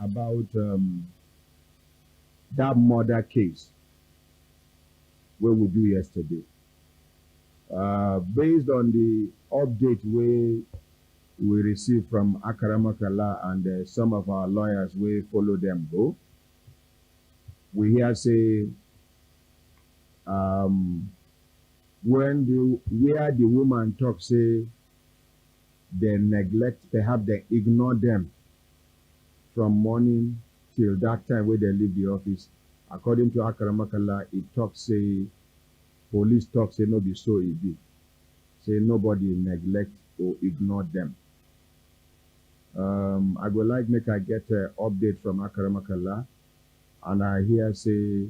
about that murder case where we do yesterday. Based on the update we received from Akaramakala and some of our lawyers, we follow them go. We hear say where the woman talk say they neglect, perhaps they ignore them from morning till that time where they leave the office. According to Akaramakala, it talks say police talk say no be so e be. Say nobody neglect or ignore them. I would like make I get an update from Akaramakala, and I hear say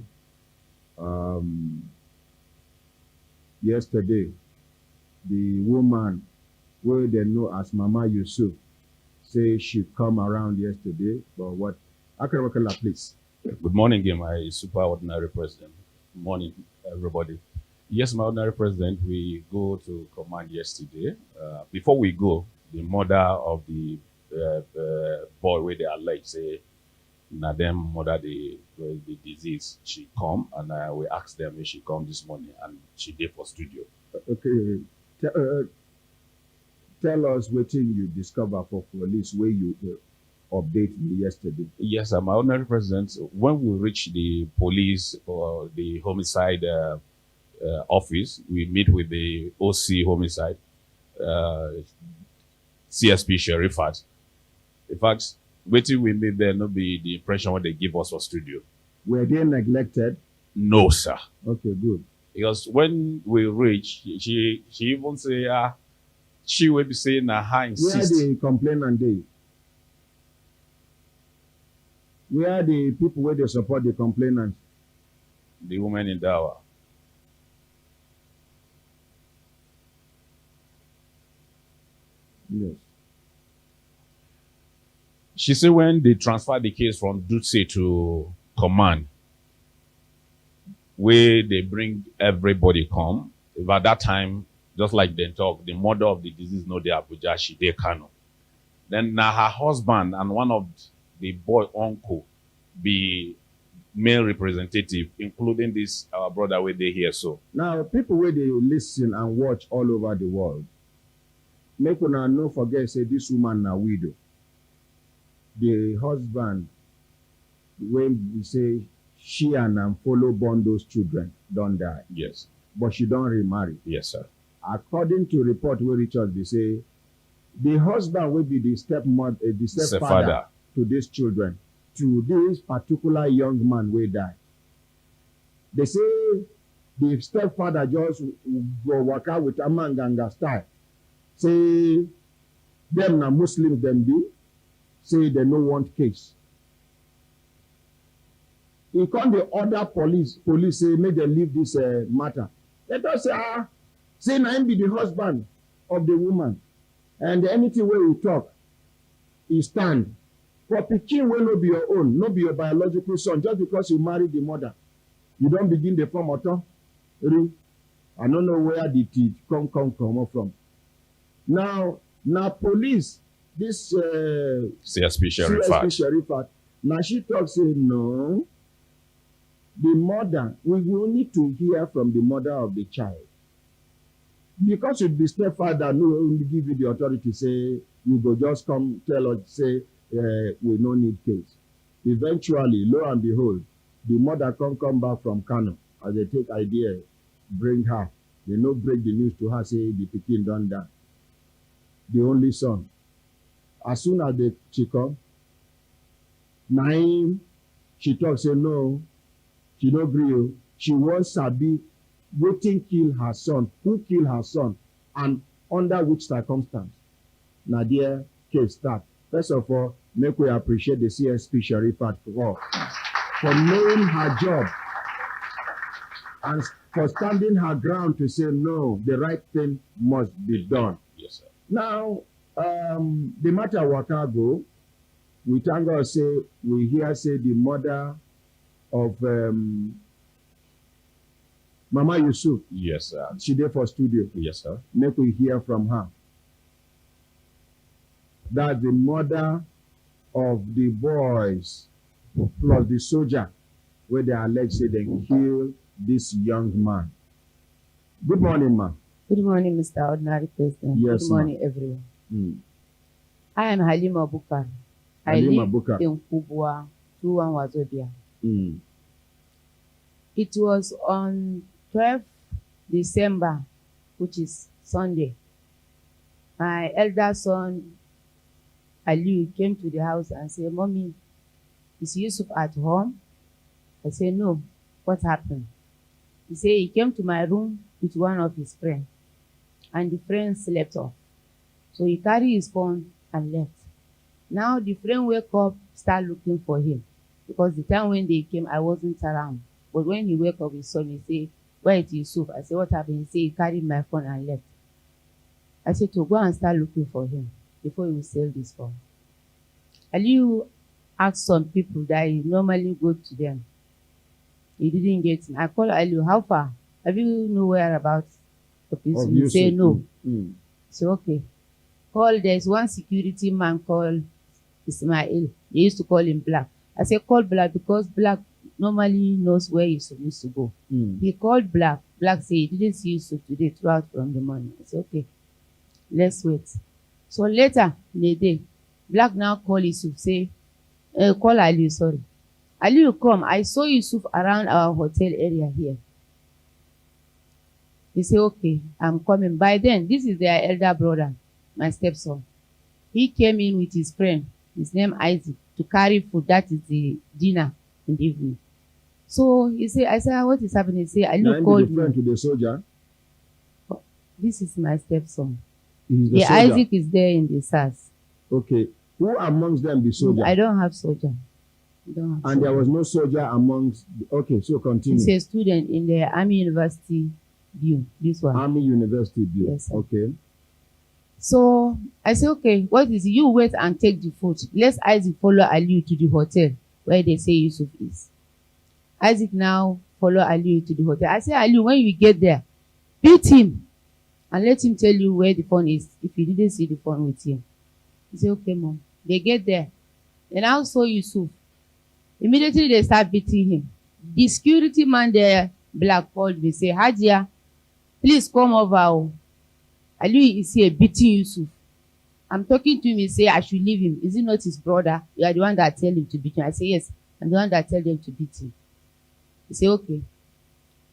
yesterday the woman where they know as Mama Yusuf say she come around yesterday, but what? Akaramakala, please. Good morning, my super ordinary president. Good morning, everybody. Yes, my ordinary president, we go to command yesterday. Before we go, the mother of the boy where they allege say na them mother the disease, she come, and we asked them if she come this morning, and she did for studio. Okay, tell us what you discover for police where you update me yesterday. Yes, my ordinary president, when we reach the police or the homicide office, we meet with the OC homicide, CSP Sherifat. In fact, waiting we made there not be the impression what they give us for studio. Were they neglected? No, sir. Okay, good. Because when we reach, she even say, she will be saying, her insist. Where the complainant dey? Where are the people where they support the complainant? The woman in Dawa. Yes. She said when they transfer the case from Dutse to command, where they bring everybody come, if at that time, just like they talk, the mother of the disease no dey Abuja, she dey Kano. Then now her husband and one of the boy uncle be male representative, including this our brother where they here. So now people where they listen and watch all over the world, make una no forget say this woman na widow. The husband, when we say she and follow born those children, don't die. yes, But she don't remarry. yes, sir. According to report where Richard they say the husband will be the stepmother, the stepfather to these children, to this particular young man will die. They say the stepfather just go work out with a manganga style. Say them na Muslims them be. Say they no want case. He come the other police say make them leave this matter. Let us say na him be the husband of the woman, and anything where we talk, he stand. For pikin wey no be your own, no be your biological son, just because you marry the mother, you don't begin the form author. I don't know where the teeth come from. Now police, this CSP Sherifat, now she talk say no. The mother, we will need to hear from the mother of the child. Because it be stepfather no only give you the authority, say you go just come tell us, say we no need case. Eventually, lo and behold, the mother come back from Kano as they take idea, bring her. They no break the news to her, say the pikin don die. The only son. As soon as she come, she talk say no, she no gree. She wants sabi wetin kill her son, who kill her son, and under which circumstance. Na there case start. First of all, make we appreciate the CSP Sherifat for knowing her job and for standing her ground to say no, the right thing must be done. Yes, sir. Now, the matter waka go, we thank God say we hear say the mother of Mama Yusuf. Yes, sir. She there for studio. Yes, sir. Make we hear from her. That the mother of the boys plus the soldier where they allege say they kill this young man. Good morning, ma. Good morning, Mr. Ordinary President. Yes, Good morning, everyone. Mm. I am Halima Bukar. I Halima live Bukar. in Kubwa, 21 Wazobia. Mm. It was on 12th December, which is Sunday. My elder son, Aliu, came to the house and said, "Mommy, is Yusuf at home?" I said, "No. What happened?" He said he came to my room with one of his friends, and the friend slept off. So he carried his phone and left. Now the friend wake up, start looking for him, because the time when they came, I wasn't around. But when he wake up, he saw me, say, "Where is Yusuf?" I said, "What happened?" He said he carried my phone and left. I said to go and start looking for him before he will sell this phone. Aliu asked some people that he normally go to them. He didn't get him. I called Aliu, "How far? Have you know whereabouts of Yusuf?" He said no. Mm. So okay. There's one security man called Ismail. They used to call him Black. I said, "Call Black," because Black normally knows where he's supposed to go. Mm. He called Black. Black said he didn't see Yusuf today throughout from the morning. I said, okay, let's wait. So later in the day, Black now called Yusuf, say, call Aliu, sorry. "Aliu, come. I saw Yusuf around our hotel area here." He said, "Okay, I'm coming." By then, this is their elder brother, my stepson. He came in with his friend, his name Isaac, to carry food. That is the dinner in the evening. So he said, I said, "What is happening?" He said, "Aliu called the friend me." to the soldier. This is my stepson. He's the Yeah, soldier. Isaac is there in the SAS. Okay. Who amongst them the soldier? I don't have soldier. I don't have And there soldier. was no soldier amongst. Okay, so continue. He's a student in the Army University view. This one. Army University view. Yes, sir. Okay. So I said, okay, what is it? You wait and take the food. Let's Isaac follow Aliu to the hotel where they say Yusuf is. Isaac now follow Aliu to the hotel. I said, "Aliu, when you get there, beat him and let him tell you where the phone is if you didn't see the phone with him." He said, "Okay, mom." They get there. They now saw Yusuf. Immediately they start beating him. The security man there, Black, called me, say, "Hajia, please come over. Oh. Aliu is here beating Yusuf." I'm talking to him, he say I should leave him. Is it not his brother? You are the one that tell him to beat him. I say, yes, I'm the one that tell them to beat him. He say, okay.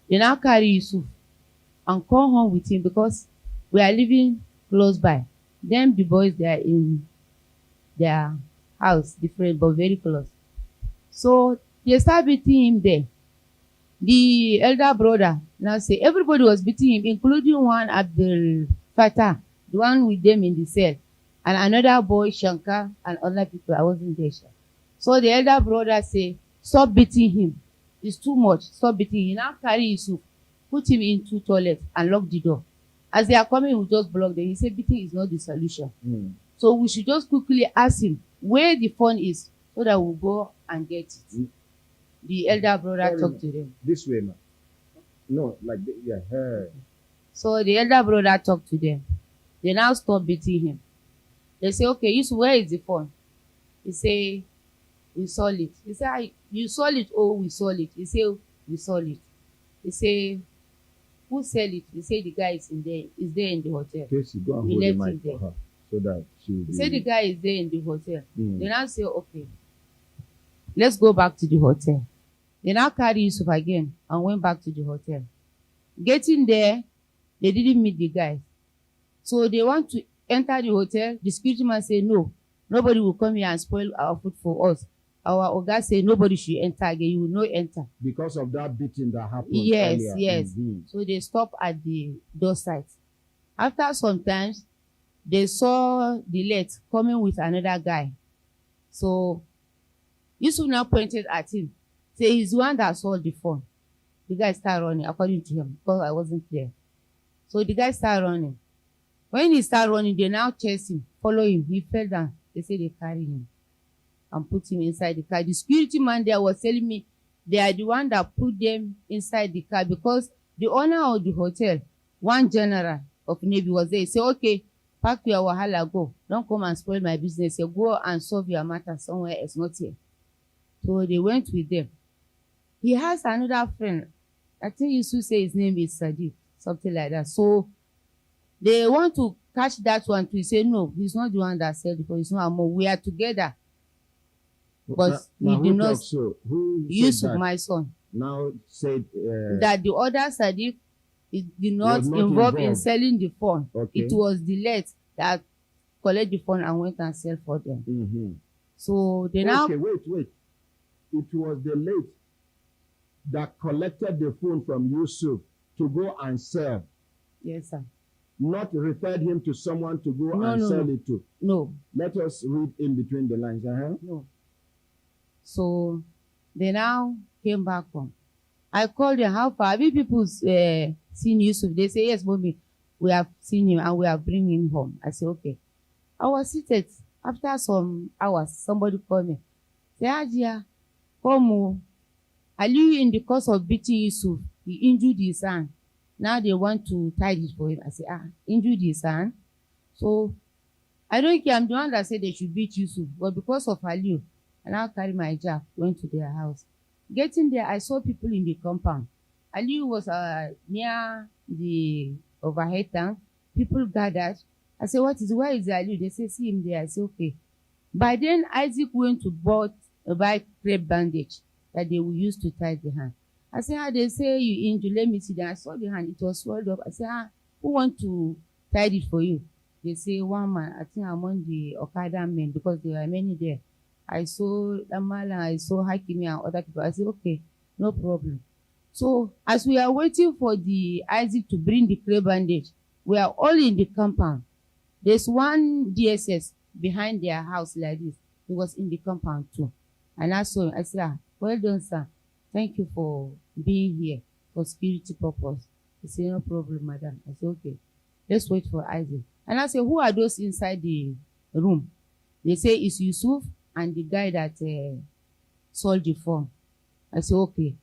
They now carry Yusuf and come home with him because we are living close by. Them, the boys, they are in their house, different but very close. So they start beating him there. The elder brother now say everybody was beating him, including one Abdul Fattah, the one with them in the cell, and another boy, Shankar, and other people. I wasn't there. So the elder brother say, "Stop beating him. It's too much. Stop beating him." He now carry Yusuf, put him into toilet and lock the door. As they are coming, we just block them. He said beating is not the solution. Mm. So we should just quickly ask him where the phone is so that we'll go and get it. Mm. The elder brother Sorry, talked to them. This way, man. No, like yeah. Hey. So the elder brother talked to them. They now stop beating him. They say, okay, Yusuf, where is the phone? He say, we saw it. He say, you saw it? Oh, we saw it. He say, we saw it. He say, who sell it? He say, the guy is there in the hotel. Casey, go and We hold the left mic him for there. her so that she will He be. say the guy is there in the hotel. Mm. They now say, okay, let's go back to the hotel. They now carry Yusuf again and went back to the hotel. Getting there, they didn't meet the guys. So they want to enter the hotel. The security man say, no, nobody will come here and spoil our food for us. Our oga say nobody should enter again. You will not enter. Because of that beating that happened Yes, earlier. yes. Mhm. So they stop at the door side. After some time, they saw the late coming with another guy. So Yusuf now pointed at him. Say he's the one that saw the phone. The guy started running, according to him, because I wasn't there. So the guy started running. When he started running, they now chase him, follow him. He fell down. They say they carry him and put him inside the car. The security man there was telling me they are the one that put them inside the car because the owner of the hotel, one general of Navy, was there. He said, okay, pack your wahala go. Don't come and spoil my business here. Go and solve your matter somewhere else, not here. So they went with them. He has another friend. I think you should say his name is Sadiq, something like that. So they want to catch that one too. He say no, he's not the one that said it, he's not Amo. We are together. But Now he did who not. talks so? Who said Yusuf, that? my son, Now said that the other Sadiq did not was not involved in involved. selling the phone. Okay. It was the late that collect the phone and went and sell for them. Mm-hmm. So they now. Okay, wait. It was the late that collected the phone from Yusuf to go and sell, Yes, sir. not referred him to someone to go No, and no, sell no. it to. No, Let us read in between the lines. no. So they now came back home. I called them, how far? Have you people seen Yusuf? They say, yes, mommy, we have seen him and we are bringing him home. I said, okay. I was seated. After some hours, somebody called me. Say, Ajia, come on. Ali, in the course of beating Yusuf, he injured his hand. Now they want to tie it for him. I say, injured his hand? So, I don't care. I'm the one that said they should beat Yusuf. But because of Ali, I now carry my jack, went to their house. Getting there, I saw people in the compound. Ali was near the overhead tank. People gathered. I said, where is Ali? They say, see him there. I said, okay. By then, Isaac went to buy crepe bandage that they will use to tie the hand. I said, they say you injured. Let me see that. I saw the hand. It was swelled up. I said, who want to tie it for you? They say, one man. I think among the Okada men, because there were many there. I saw Damala, I saw Hakimi and other people. I said, okay, no problem. So as we are waiting for the Isaac to bring the clay bandage, we are all in the compound. There's one DSS behind their house like this. He was in the compound too. And I saw him. I said, well done, sir. Thank you for being here for security purpose. He said, no problem, madam. I said, okay, let's wait for Isaac. And I said, who are those inside the room? They say it's Yusuf and the guy that sold the phone. I said, okay.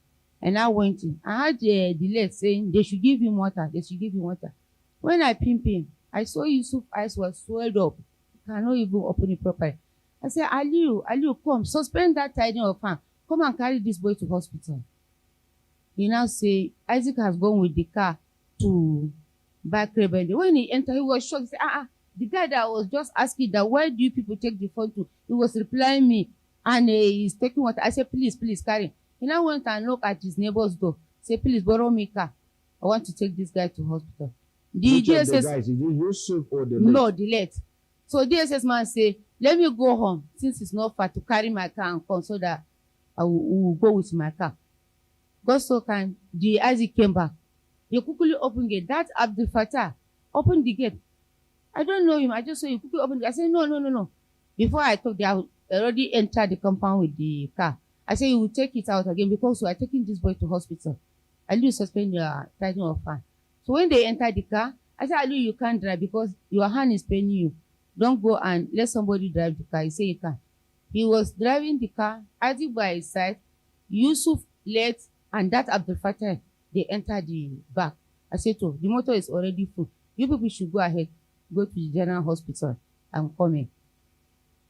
And I went in. I had the lady saying they should give him water. They should give him water. When I pimped him, I saw Yusuf's eyes were swelled up. He cannot even open it properly. I said, Aliu, come, suspend that tiding of hand. Come and carry this boy to hospital. He now say, Isaac has gone with the car to buy crepe. When he entered, he was shocked. He said, the guy that was just asking that, where do you people take the phone to? He was replying me, and he's taking water. I said, please, carry. He now went and looked at his neighbor's door. Say, please borrow me car. I want to take this guy to hospital. Which of the guys? Is it Yusuf or the late? No, the late. So DSS man say, let me go home since it's not far to carry my car and come so that I will go with my car. God so kind, the Isaac came back. He quickly opened the gate. That Abdul Fattah opened the gate. I don't know him. I just saw you quickly open the gate. I said, no. Before I talk, they already entered the compound with the car. I said, you will take it out again because we are taking this boy to hospital. Ali, suspend your tiding of hand. So when they entered the car, I said, Ali, you can't drive because your hand is paining you. Don't go and let somebody drive the car. He said he can. He was driving the car, Isaac by his side, Yusuf late, and that Abdul Fattah, they entered the back. I said, the motor is already full. You people should go ahead, go to the general hospital and come in.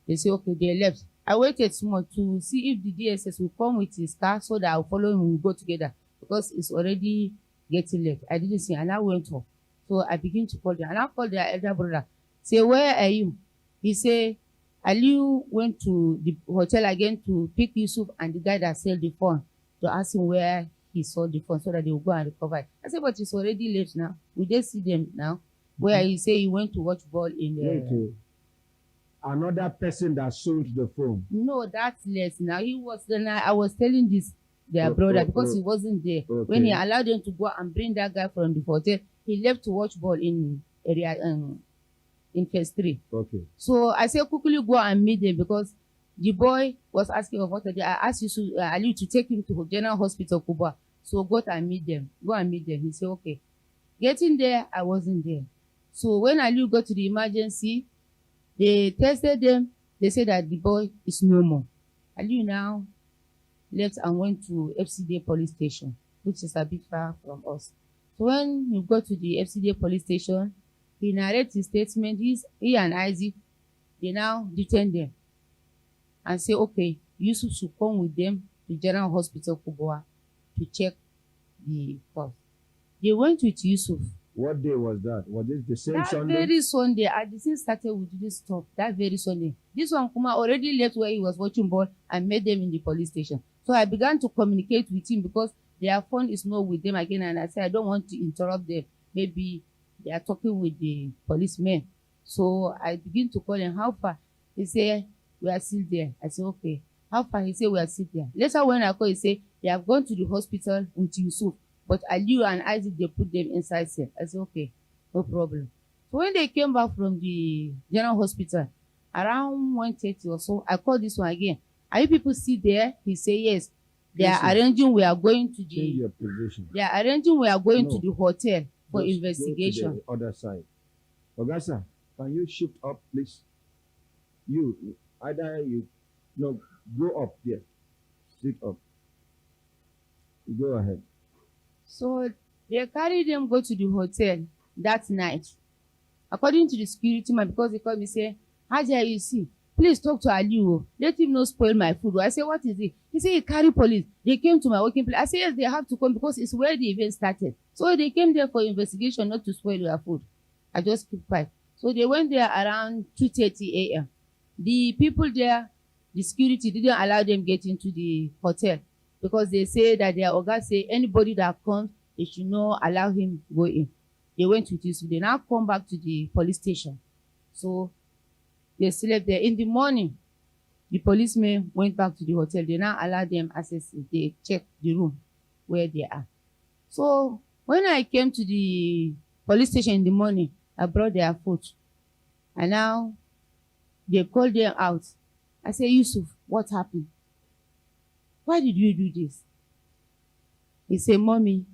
They say, okay, they left. I waited small to see if the DSS will come with his car so that I'll follow him, we'll go together because it's already getting late. I didn't see, and I went off. So I began to call them, and I called their elder brother. Say, where are you? He say, Aliu went to the hotel again to pick Yusuf and the guy that sold the phone to ask him where he sold the phone so that they will go and recover it. I said, but it's already late now. We just see them now. Where he say he went to watch ball in the... Another person that sold the phone. No, that's less now. He was I was telling this their brother because he wasn't there. Okay. When he allowed them to go and bring that guy from the hotel, he left to watch ball in area in phase 3. Okay. So I said quickly go and meet them because the boy was asking of water. I asked Ali to take him to General Hospital Kuba. So go and meet them. Go and meet them. He said okay. Getting there, I wasn't there. So when Ali got to the emergency, they tested them. They said that the boy is no more. Ali now left and went to FCDA police station, which is a bit far from us. So when he got to the FCDA police station, He narrates his statement. He and Isaac, they now detain them and say, okay, Yusuf should come with them to General Hospital Kubwa to check the pulse. They went with Yusuf. What day was that? Was it the same That Sunday? very Sunday, at the scene started with this stuff. That very Sunday. This one, Kuma, already left where he was watching ball and met them in the police station. So I began to communicate with him because their phone is not with them again. And I said, I don't want to interrupt them. Maybe they are talking with the policemen. So I begin to call him, how far? He said, we are still there. I said, okay. How far? He said, we are still there. Later when I call, he said, they have gone to the hospital with Yusuf. But Aliu and Isaac, they put them inside cell. I said, okay, no problem. So when they came back from the general hospital, around 1:30 or so, I called this one again. Are you people still there? He said, yes. They are arranging, we are going to Change your position. they are arranging, we are going to No. the hotel for Just investigation. go to the other side. Ogasa, can you shift up, please? You, either you, no, go up there. Sit up. Go ahead. So they carried them go to the hotel that night. According to the security man, because they called me say, Haja, you see, please talk to Aliu. Let him not spoil my food. I say, what is it? He said, he carry police. They came to my working place. I say, yes, they have to come because it's where the event started. So they came there for investigation, not to spoil your food. I just keep quiet. So they went there around 2:30 a.m. The people there, the security didn't allow them get into the hotel because they say that their oga say anybody that comes, they should not allow him go in. They went with this. They now come back to the police station. So they slept there. In the morning, the policemen went back to the hotel. They now allowed them access. They checked the room where they are. So when I came to the police station in the morning, I brought their food. And now they called them out. I said, Yusuf, what happened? Why did you do this? He said, Mommy,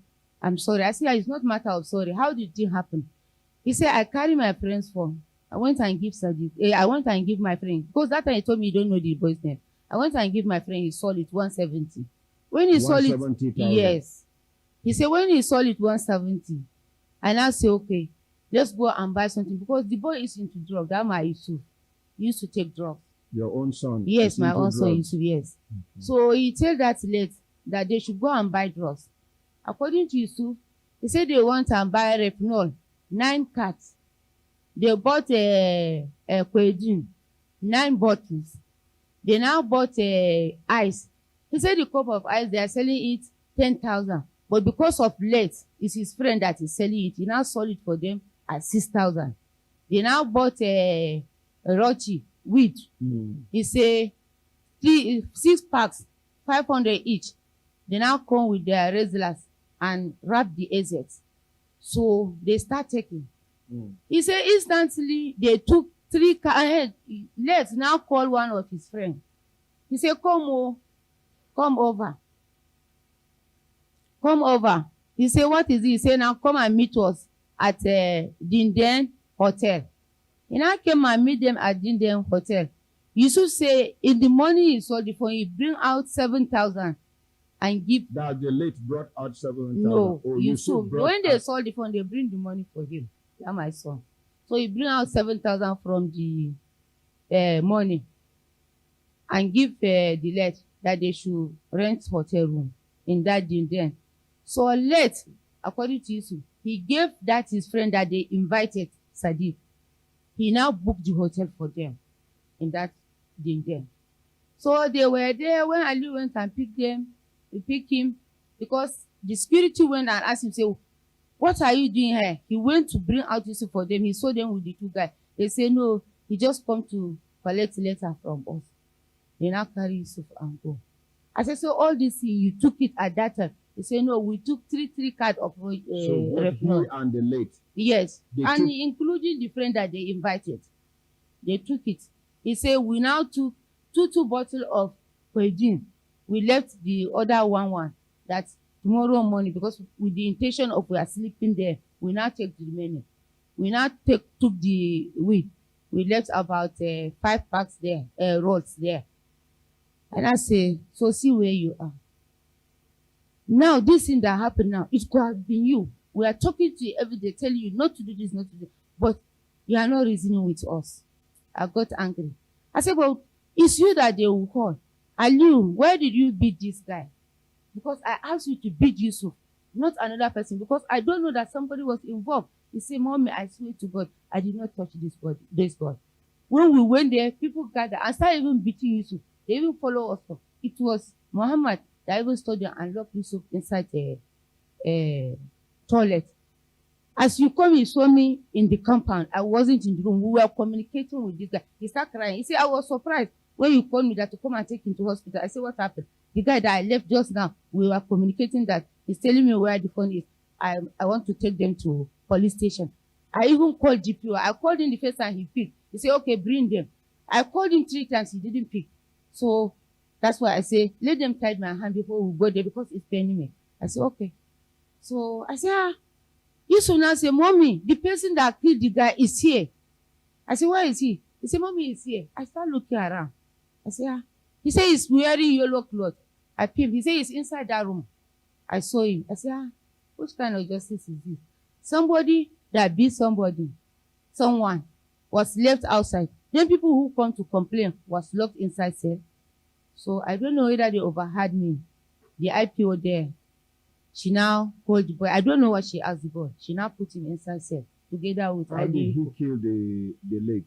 I'm sorry. I said, it's not matter of sorry. How did it happen? He said, I carry my friend's phone. I went and give Sadiq. I went and give my friend. Because that time he told me you don't know the boy's name. I went and give my friend, he sold it 170. When he sold it, 170,000. yes. He said, when he sold it 170, I now say, okay, let's go and buy something. Because the boy is into drugs. That's my Yusuf. He used to take drugs. Your own son? Yes, is my into own son drugs. Yusuf, yes. So he told that late that they should go and buy drugs. According to Yusuf, he said they want and buy Repnol, 9 carts. They bought a Quedin, 9 bottles. They now bought ice. He said the cup of ice, they are selling it 10,000. But because of late, it's his friend that is selling it. He now sold it for them at 6,000. They now bought a Rochi weed. He say 6 packs, 500 each. They now come with their wrestlers and wrap the assets. So they start taking. He said instantly they took 3 cars. Let's now call one of his friends. He said, come over. Come over. He said, what is it? He said, now come and meet us at Dinden Hotel. He now came and meet them at Dinden Hotel. Yusuf say in the morning he sold the phone, he bring out 7,000 and give. That the late brought out 7,000. No, Oh, Yusuf. brought When they out- sold the phone, they bring the money for him. That's my son. So he bring out 7,000 from the money and give the let that they should rent hotel room in that Dinden. So late, according to Yusuf, he gave that his friend that they invited, Sadiq. He now booked the hotel for them in that Dinden. So they were there when Ali went and picked them. He picked him because the security went and asked him, say, what are you doing here? He went to bring out Yusuf for them. He saw them with the 2 guys. They say, no, he just come to collect letter from us. They now carry Yusuf and go. I said, so all this thing, you took it at that time. They say, no, we took three cards of So both he Repnol. and the late. Yes, They and took- including the friend that they invited. They took it. He said, we now took two bottles of Quedin. We left the other one that tomorrow morning, because with the intention of we are sleeping there, we now take the remaining. We now took the weed. We left about 5 packs there, rolls there. And I say, so see where you are. Now, this thing that happened now, it could have been you. We are talking to you every day, telling you not to do this, not to do this. but you are not reasoning with us. I got angry. I said, but it's you that they will call. Aliu, why did you beat this guy? Because I asked you to beat Yusuf, not another person, because I don't know that somebody was involved. He said, Mommy, I swear to God, I did not touch this boy. When we went there, people gathered and started even beating Yusuf. They even follow us up. It was Muhammad that even stood there and locked Yusuf inside the toilet. As you come, you saw me in the compound. I wasn't in the room. We were communicating with this guy. He started crying. He said, I was surprised when you called me that to come and take him to hospital. I said, what happened? The guy that I left just now, we were communicating that he's telling me where the phone is. I want to take them to police station. I even called GPO. I called him the first time he picked. He said, okay, bring them. I called him 3 times. He didn't pick. So that's why I say, let them tie my hand before we go there because it's paining me. I said, okay. So I said, Yusuf now say, Mommy, the person that killed the guy is here. I said, where is he? He said, Mommy is here. I start looking around. I said, He said he's wearing yellow clothes. I peeped. He said he's inside that room. I saw him. I said, which kind of justice is this? Somebody that beat someone was left outside. Then people who come to complain was locked inside cell. So I don't know whether they overheard me. The IPO there, she now called the boy. I don't know what she asked the boy. She now put him inside cell together with How did he kill the late?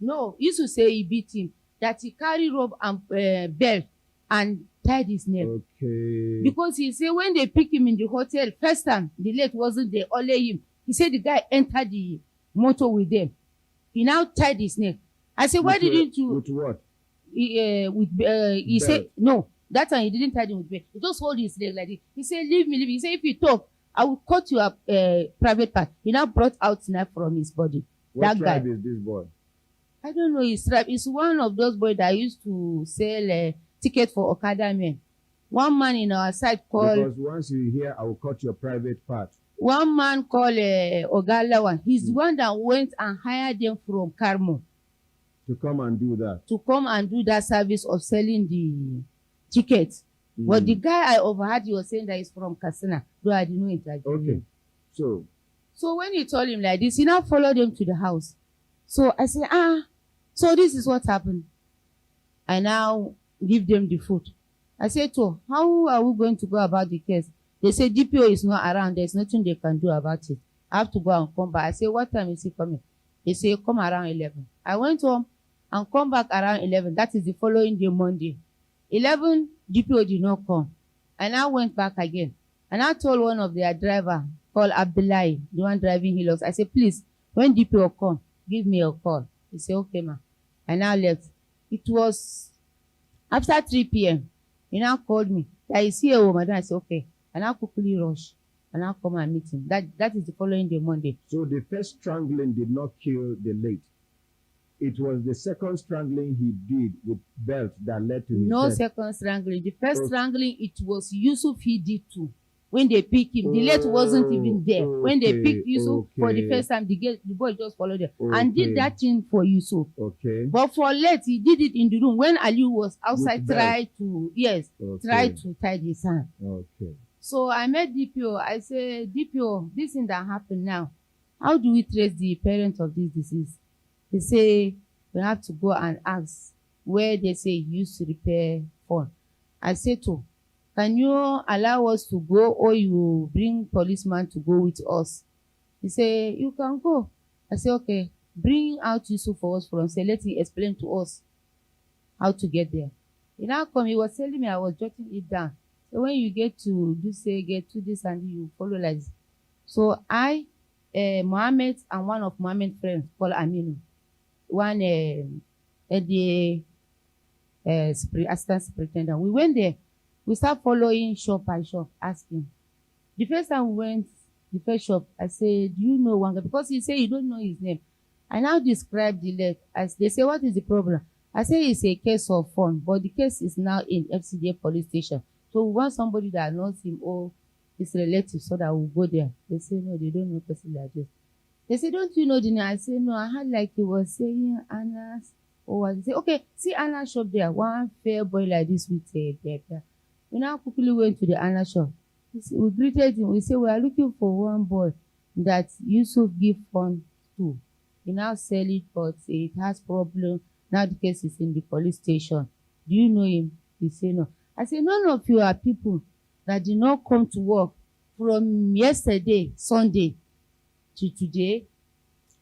No, he used to say he beat him. That he carried rope and belt and tied his neck. Okay. Because he said when they pick him in the hotel, first time, the late wasn't there, only him. He said the guy entered the motor with them. He now tied his neck. I said, why didn't you? With what? He said, no. That time he didn't tie him with belt. He just hold his leg like this. He said, leave me, leave me. He said, if you talk, I will cut your private part. He now brought out knife from his body. What that tribe guy. is this boy? I don't know his tribe. It's one of those boys that used to sell ticket for Okada men. One man in our side called. Because once you hear, I will cut your private part. One man called Ogalawan. He's the one that went and hired them from Carmo. To come and do that. To come and do that service of selling the tickets. But the guy I overheard, he was saying that he's from Katsina. Though I didn't know it. Okay. So when he told him like this, he now followed them to the house. So I said, so this is what happened. I now give them the food. I said, so how are we going to go about the case? They say DPO is not around. There's nothing they can do about it. I have to go and come back. I say, what time is he coming? They say, come around 11. I went home and come back around 11. That is the following day, Monday. 11, DPO did not come. And I went back again. And I told one of their driver called Abdullahi, the one driving Hilux. I said, please, when DPO come, give me a call. He said, okay, ma. I now left. It was after 3 p.m. He now called me. That is here, oh, madam. I said, okay. And I quickly rush. And I come and meet him. That is the following day, Monday. So the first strangling did not kill the late. It was the second strangling he did with belt that led to his No death. second strangling. The first strangling, it was Yusuf he did too. When they picked him, the late wasn't even there. When they picked Yusuf for the first time, the boy just followed them and did that thing for Yusuf. Okay. But for late, he did it in the room when Aliu was outside, With tried to tie his hand. Okay. So I met DPO. I said, DPO, this thing that happened now, how do we trace the parent of this disease? They say we have to go and ask where they say he used to repair phone. I said to, can you allow us to go or you bring policeman to go with us? He said, you can go. I said, okay, bring out Yusuf for us from say, let him explain to us how to get there. He now come, he was telling me, I was jotting it down. So when you get to get to this and you follow like this. So I, Mohammed and one of Mohammed's friends called Aminu, one the assistant superintendent, we went there. We start following shop by shop, asking. The first time we went, the first shop, I said, do you know one guy? Because he said you don't know his name. I now describe the lake. As they say, what is the problem? I say it's a case of phone, but the case is now in FCDA police station. So we want somebody that knows him or his relative so that we'll go there. They say, no, they don't know person like this. They say, don't you know the name? I say, no, I had like he was saying Anna's. Or I say, okay, see Anna's shop there. One fair boy like this with a paper. We now quickly went to the Anna shop. We greeted him. We said, we are looking for one boy that Yusuf give phone too. He now sell it, but it has problem. Now the case is in the police station. Do you know him? He say no. I say none of you are people that did not come to work from yesterday, Sunday, to today.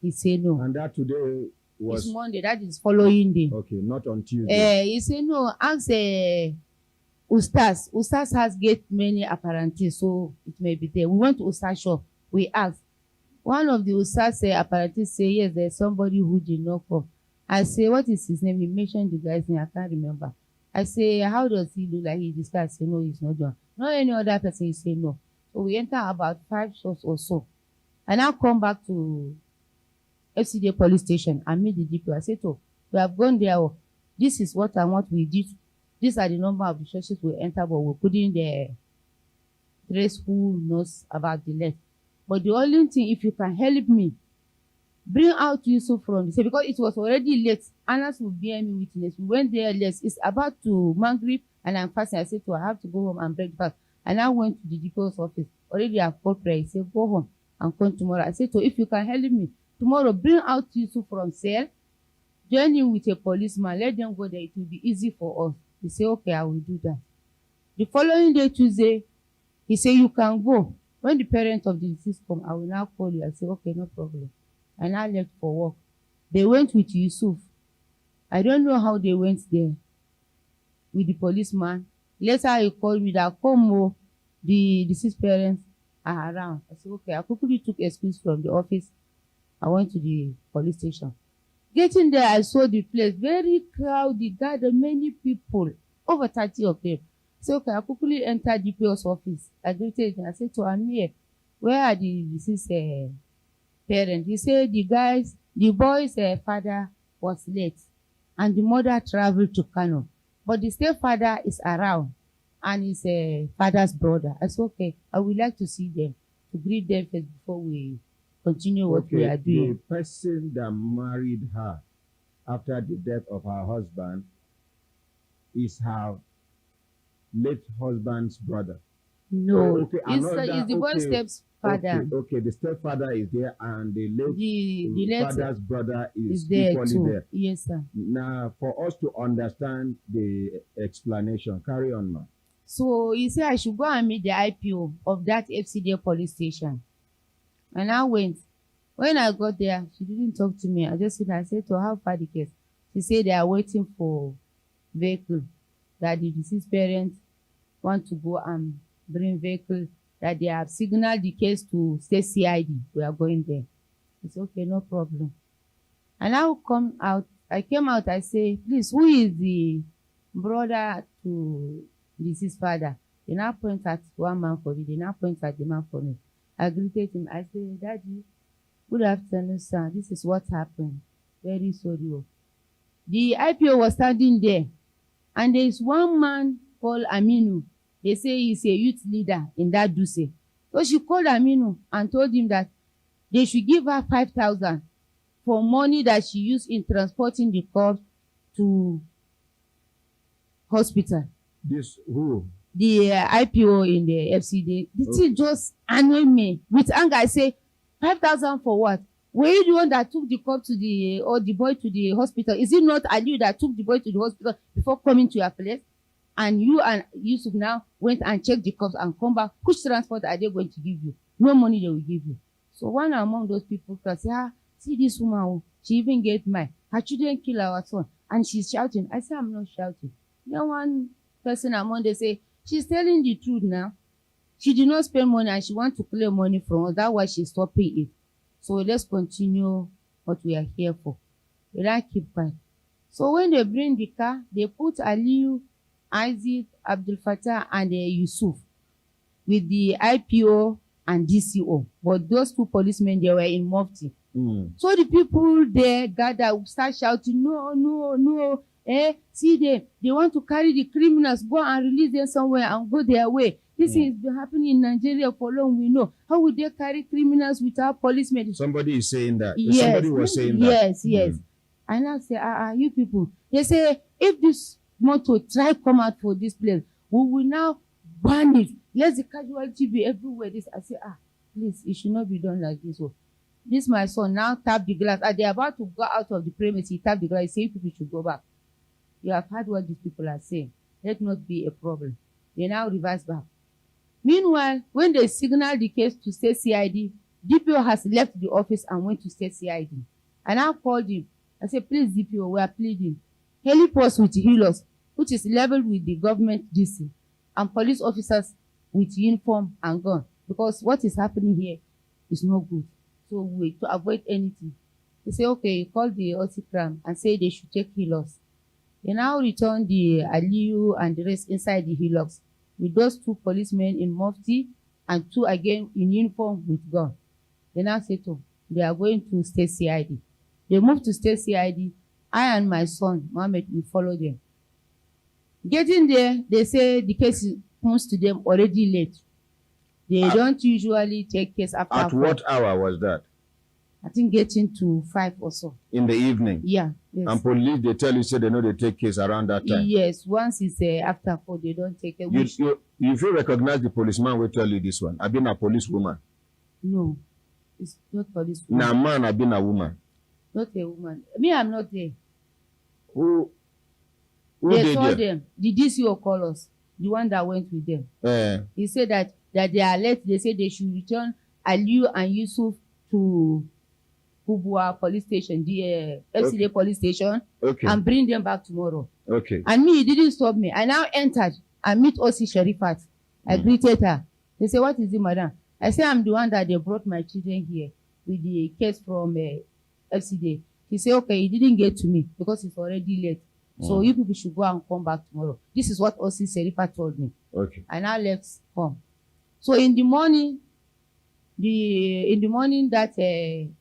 He say no. And that today was It's Monday. That is following day. okay, not on Tuesday. He say no. Ask Ustaz. Ustaz has get many apparentices, so it may be there. We went to Ustaz shop. We asked. One of the Ustaz apparentices say yes, there's somebody who did not come. I say, what is his name? He mentioned the guy's name. I can't remember. I say, how does he look like? He described. I say, no, he's not John. Not any other person. He say no. So we enter about 5 shops or so. I now come back to FCDA police station and meet the DPO. I said, oh, we have gone there. Oh, this is what and what we did. These are the number of the churches we enter, but we couldn't trace who knows about the left. But the only thing, if you can help me, bring out Yusuf from the because it was already late. Anas will bear me witness. We went there late. It's about to Maghrib and I'm fasting. I said, I have to go home and break fast. And I went to the DPO's office. Already I've called prayer. He said, go home and come tomorrow. I said, if you can help me, tomorrow bring out Yusuf from cell, join him with a policeman, let them go there. It will be easy for us. He said, okay, I will do that. The following day, Tuesday, he said, you can go. When the parents of the deceased come, I will now call you. I said, okay, no problem. And I left for work. They went with Yusuf. I don't know how they went there with the policeman. Later he called me that come, the deceased parents are around. I said, okay. I quickly took excuse from the office. I went to the police station. Getting there, I saw the place very crowded, gathered many people, over 30 of them. So okay, I quickly entered the DPO's office. I greeted him. I said to him, I'm here. Where are the deceased parents? He said the boy's father was late and the mother traveled to Kano. But the stepfather is around and his father's brother. I said, okay, I would like to see them, to greet them first before we continue what we are doing. The person that married her after the death of her husband is her late husband's brother. No, okay, it's the boy's stepfather. Okay, the stepfather is there and the late father's brother is there equally too. there. Yes, sir. Now, for us to understand the explanation, carry on, ma. So he said I should go and meet the IPO of that FCDA police station. And I went. When I got there, she didn't talk to me. I just said, to her, how far the case? She said they are waiting for vehicle, that the deceased parents want to go and bring vehicle, that they have signaled the case to state CID. We are going there. It's okay, no problem. And I came out, I say, please, who is the brother to deceased father? They now point at one man for me. They now point at the man for me. I greeted him. I said, Daddy, good afternoon, sir. This is what happened. Very sorry. The IPO was standing there. And there is one man called Aminu. They say he's a youth leader in that Duse. So she called Aminu and told him that they should give her 5,000 for money that she used in transporting the corpse to hospital. This who? The IPO in the FCD. The thing just annoyed me. With anger, I say, 5,000 for what? Were you the one that took the corpse to the boy to the hospital? Is it not Ali that took the boy to the hospital before coming to your place? And you and Yusuf now went and checked the corpse and come back. Which transport are they going to give you? No money they will give you. So one among those people can say, see this woman, she even get mine. Her children kill our son. And she's shouting. I say, I'm not shouting. Then one person among them say, she's telling the truth now. She did not spend money and she wants to claim money from us. That's why she's stopping it. So let's continue what we are here for. We don't keep quiet. So when they bring the car, they put Aliyu, Isaac, Abdul Fattah, and Yusuf with the IPO and DCO. But those two policemen, they were in Mufti. So the people there gather, start shouting, no. See them. They want to carry the criminals, go and release them somewhere and go their way. This has been happening in Nigeria for long, we know. How would they carry criminals without policemen? Somebody is saying that. Yes. Somebody was saying that. Yes. And I say, you people. They say, if this motor try come out for this place, we will now ban it. Let the casualty be everywhere. I say, please, it should not be done like this. This my son now tap the glass. As they're about to go out of the premise, he tapped the glass. He said, people should go back. You have heard what these people are saying. Let not be a problem. They now reverse back. Meanwhile, when they signal the case to state CID, DPO has left the office and went to state CID. I now called him. I said, please, DPO, we are pleading. Help us with healers, which is leveled with the government DC, and police officers with uniform and gun. Because what is happening here is no good. So we to avoid anything. They say, okay, you call the OCCRAM and say they should take healers. They now return the Aliyu and the rest inside the hillocks with those 2 policemen in mufti and 2 again in uniform with gun. They now say to they are going to state CID. They move to state CID. I and my son, Mohammed, we follow them. Getting there, they say the case comes to them already late. They don't usually take case after. At 4. What hour was that? I think getting to 5 or so. In the evening? Yeah. Yes. And police, they tell you, say they know they take case around that time? Yes. Once it's after 4, they don't take it. You feel recognize the policeman will tell you this one? I've been a policewoman. No. It's not policewoman. Now, man, I've been a woman. Not a woman. Me, I'm not there. Who they saw them. The DCO called us. The one that went with them. He said that they are late. They said they should return Aliyu and Yusuf to Kubwa police station, the FCD police station, and bring them back tomorrow. Okay. And me, he didn't stop me. I now entered and meet OC Sharifat. I greeted her. They say, what is it, madam? I say, I'm the one that they brought my children here with the case from FCD. He said, okay, he didn't get to me because it's already late. So you people should go and come back tomorrow. This is what OC Sharifat told me. Okay. I now left home. So in the morning that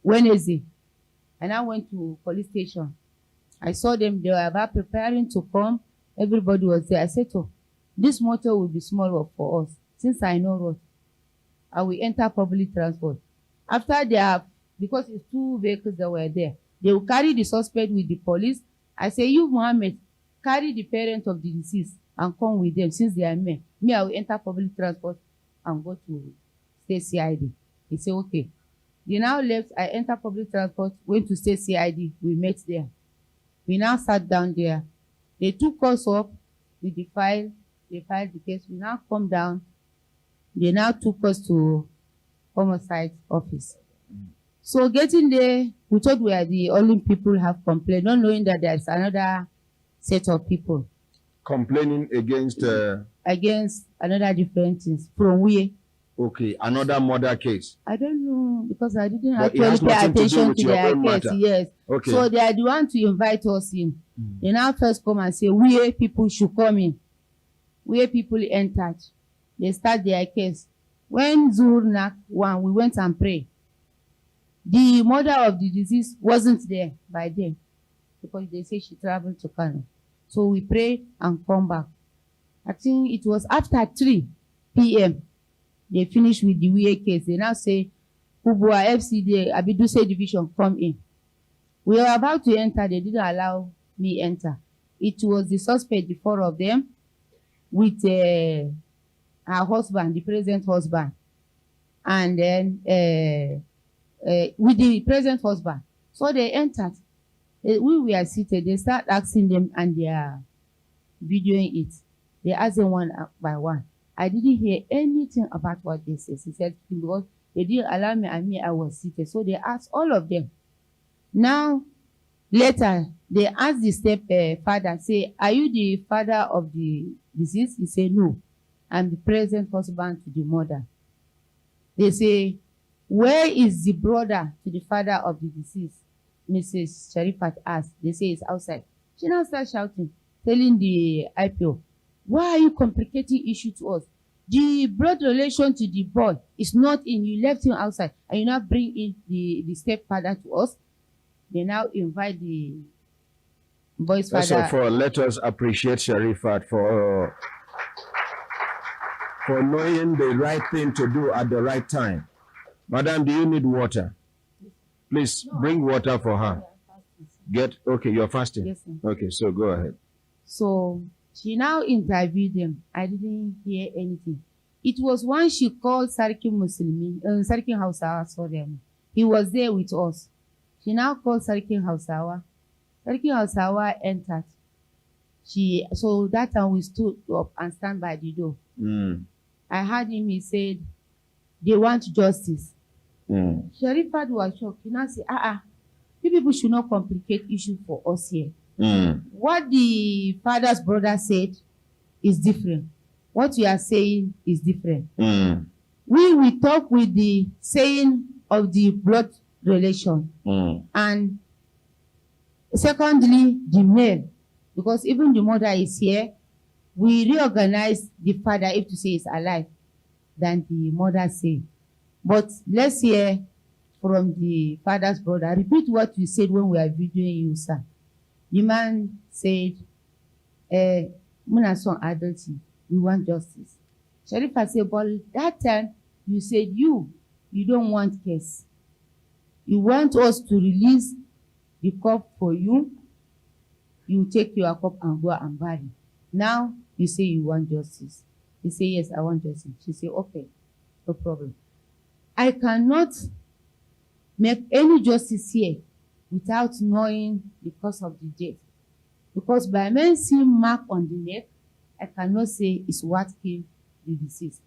Wednesday, I now went to police station. I saw them, they were about preparing to come. Everybody was there. I said, oh, this motor will be small for us. Since I know road, I will enter public transport. After they have, because it's 2 vehicles that were there, they will carry the suspect with the police. I say, you, Mohammed, carry the parent of the deceased and come with them since they are men. Me, I will enter public transport and go to state CID. He said, okay. They now left. I entered public transport, went to state CID. We met there. We now sat down there. They took us up with the file. They filed the case. We now come down. They now took us to homicide office. So getting there, we thought we are the only people have complained, not knowing that there's another set of people. Complaining against another different things. From where? Okay, another murder case. I don't know, because I didn't actually pay attention to their case. Yes. Okay. So they are the one to invite us in. They now first come and say, where people should come in. Where people entered. They start their case. When Zuhur knocked 1, we went and prayed. The mother of the deceased wasn't there by then, because they say she traveled to Kano. So we prayed and come back. I think it was after 3 p.m. they finished with the weird case. They now say, Kubwa FCD, Abiduse division, come in. We were about to enter. They didn't allow me enter. It was the suspect, the 4 of them, with her husband, the present husband. And then with the present husband. So they entered. We were seated. They start asking them and they are videoing it. They asked them one by one. I didn't hear anything about what they said. He said, because they didn't allow me and me, I was seated. So they asked all of them. Now, later, they asked the stepfather, say, are you the father of the deceased? He said, no. I'm the present husband to the mother. They say, where is the brother to the father of the deceased? Mrs. Sharifat asked. They say it's outside. She now starts shouting, telling the IPO, why are you complicating issue to us? The blood relation to the boy is not in. You left him outside and you now bring in the stepfather to us. They now invite the boy's father. First of all, let us appreciate Sharifat for knowing the right thing to do at the right time. Madam, do you need water? Please bring water for her. Okay, you're fasting? Yes, sir. Okay, so go ahead. So she now interviewed them. I didn't hear anything. It was when she called Sarkin Muslimi, Sarkin Hausa, sorry, He was there with us. She now called Sarkin Hausawa. Sarkin Hausawa entered. So that time we stood up and stand by the door. I heard him, he said, they want justice. Sherifat was shocked. He now said, you people should not complicate issue for us here. What the father's brother said is different. What you are saying is different. We will talk with the saying of the blood relation. And secondly, the male. Because even the mother is here, we reorganize the father, if to say is alive, than the mother say. But let's hear from the father's brother. Repeat what you said when we are videoing you, sir. The man said, Muna son adultery, we want justice. Sharifa said, but that time you said you don't want case. You want us to release the cup for you. You take your cup and go and bury. Now you say you want justice. He said, yes, I want justice. She said, okay, no problem. I cannot make any justice here without knowing the cause of the death. Because by men seeing mark on the neck, I cannot say it's what killed the deceased.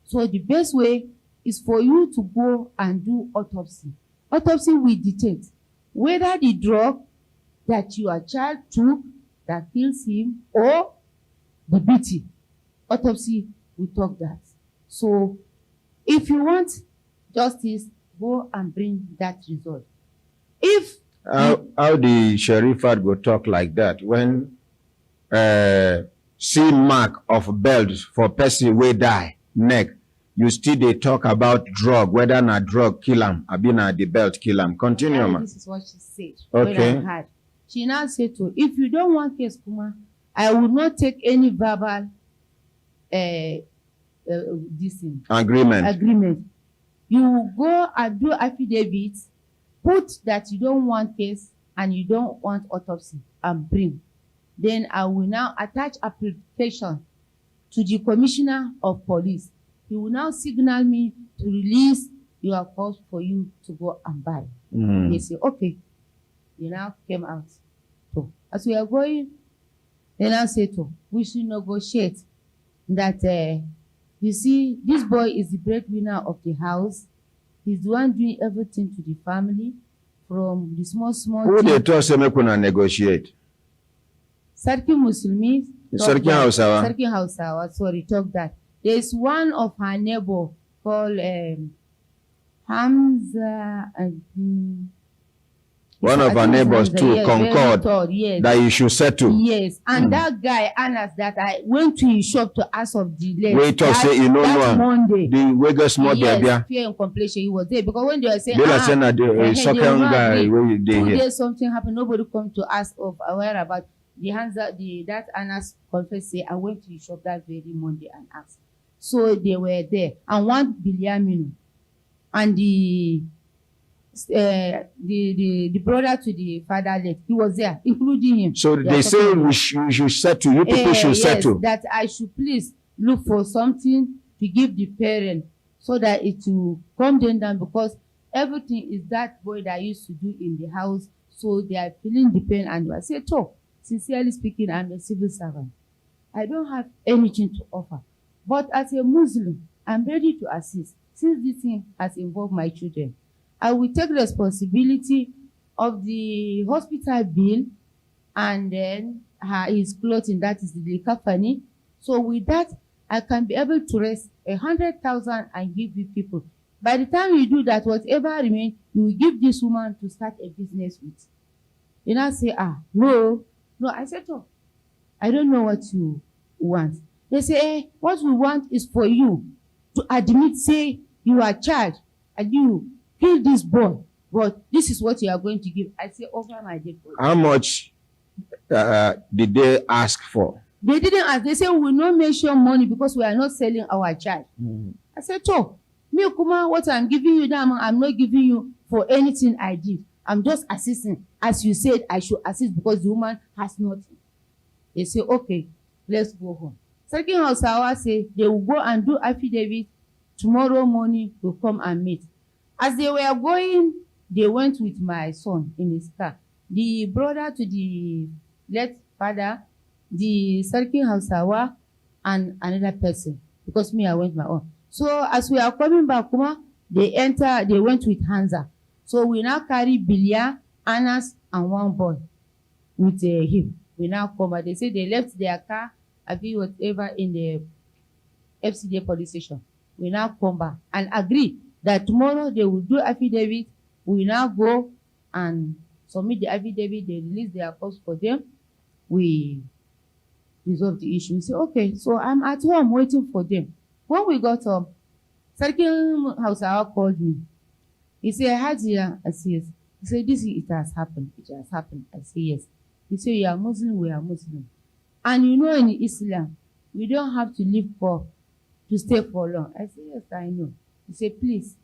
So the best way is for you to go and do autopsy. Autopsy will detect whether the drug that your child took that kills him or the beating. Autopsy will talk that. So if you want justice, go and bring that result. If how the Sherifat go talk like that when see mark of belt for person wey die neck, you still dey talk about drug, whether na drug kill am abi na the belt kill am. Continue, ma. This is what she said. Okay. When I heard. She now said to, if you don't want case, Kuma, I will not take any verbal agreement. You will go and do affidavits, put that you don't want case and you don't want autopsy and bring. Then I will now attach application to the commissioner of police. He will now signal me to release your cause for you to go and buy. They say, okay. They now came out. So as we are going, they now say, we should negotiate that, you see, this boy is the breadwinner of the house. He's the one doing everything to the family from the small. Who they talk say make una negotiate? Sarkin Muslimi. Sarkin Hausawa. Sarkin Hausawa, sorry, talk that. There's one of her neighbor called Hamza and one of our neighbors too, yes, concord that you should settle. Yes, and that guy, Anas, that I went to his shop to ask of the lady. Wait till say you know Monday. The Wega small baby. Yes, fear and completion, he was there. Because when they were saying, they were saying that the second guy, where they here. Something happened, nobody come to ask of aware about the hands that Anas confessed, say, I went to his shop that very Monday and asked. So they were there. And one Biliamino, and the brother to the father left, he was there, including him. So they say we should settle. You people should settle. That I should please look for something to give the parent so that it will come down because everything is that boy that used to do in the house. So they are feeling the pain, and I say, sincerely speaking, I'm a civil servant. I don't have anything to offer. But as a Muslim, I'm ready to assist. Since this thing has involved my children, I will take responsibility of the hospital bill and then his clothing, that is the kafani. So with that, I can be able to raise 100,000 and give you people. By the time you do that, whatever remains, you will give this woman to start a business with. You now say, no. I said, I don't know what you want. They say, what we want is for you to admit, say, you are a child and you kill this boy, but this is what you are going to give. I say, over my dead body. How much did they ask for? They didn't ask. They say, we will not mention money because we are not selling our child. I said, me, Kuma, what I'm giving you now, I'm not giving you for anything I did. I'm just assisting. As you said, I should assist because the woman has nothing. They say, okay, let's go home. Sarkin Hausawa say they will go and do affidavit. Tomorrow morning, we'll come and meet. As they were going, they went with my son in his car. The brother to the late father, the Sarkin Hausawa, and another person, because me, I went my own. So as we are coming back, they went with Hansa. So we now carry Bilia, Anas, and one boy with him. We now come back. They say they left their car, whatever, in the FCD police station. We now come back and agree that tomorrow they will do affidavit. We now go and submit the affidavit. They release their cost for them. We resolve the issue. We say, okay, so I'm at home waiting for them. When we got home, Sarkin Hausawa called me. He said, Hajiya, I say yes. He said, it has happened. It has happened. I say yes. He said, you are Muslim, we are Muslim. And you know, in Islam, we don't have to live to stay for long. I said, yes, I know. He said, please,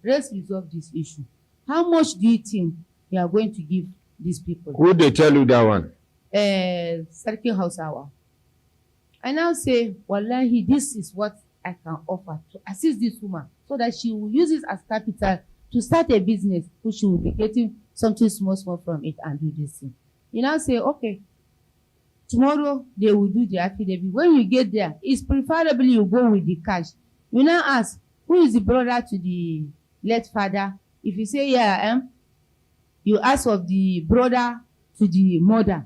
let's resolve this issue. How much do you think you are going to give these people? Who they tell you that one? Sarkin Hausawa. I now say, wallahi, this is what I can offer to assist this woman so that she will use it as capital to start a business, which she will be getting something small from it and do this thing. You now say, okay, tomorrow they will do the affidavit. When you get there, it's preferable you go with the cash. You now ask, who is the brother to the late father? If you say, yeah, I am, you ask of the brother to the mother.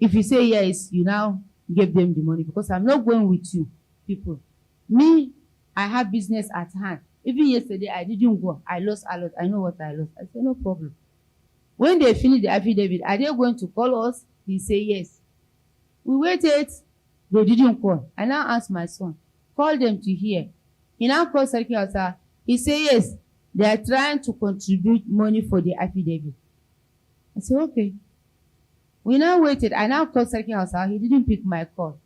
If you say yes, you now give them the money, because I'm not going with you people. Me, I have business at hand. Even yesterday, I didn't go. I lost a lot. I know what I lost. I said, no problem. When they finish the affidavit, are they going to call us? He say yes. We waited. They didn't call. I now asked my son, call them to hear. He now called Sarkin Hausa. He say yes. They are trying to contribute money for the affidavit. I said, okay. We now waited. I now called Sarkin Hausa. He didn't pick my call.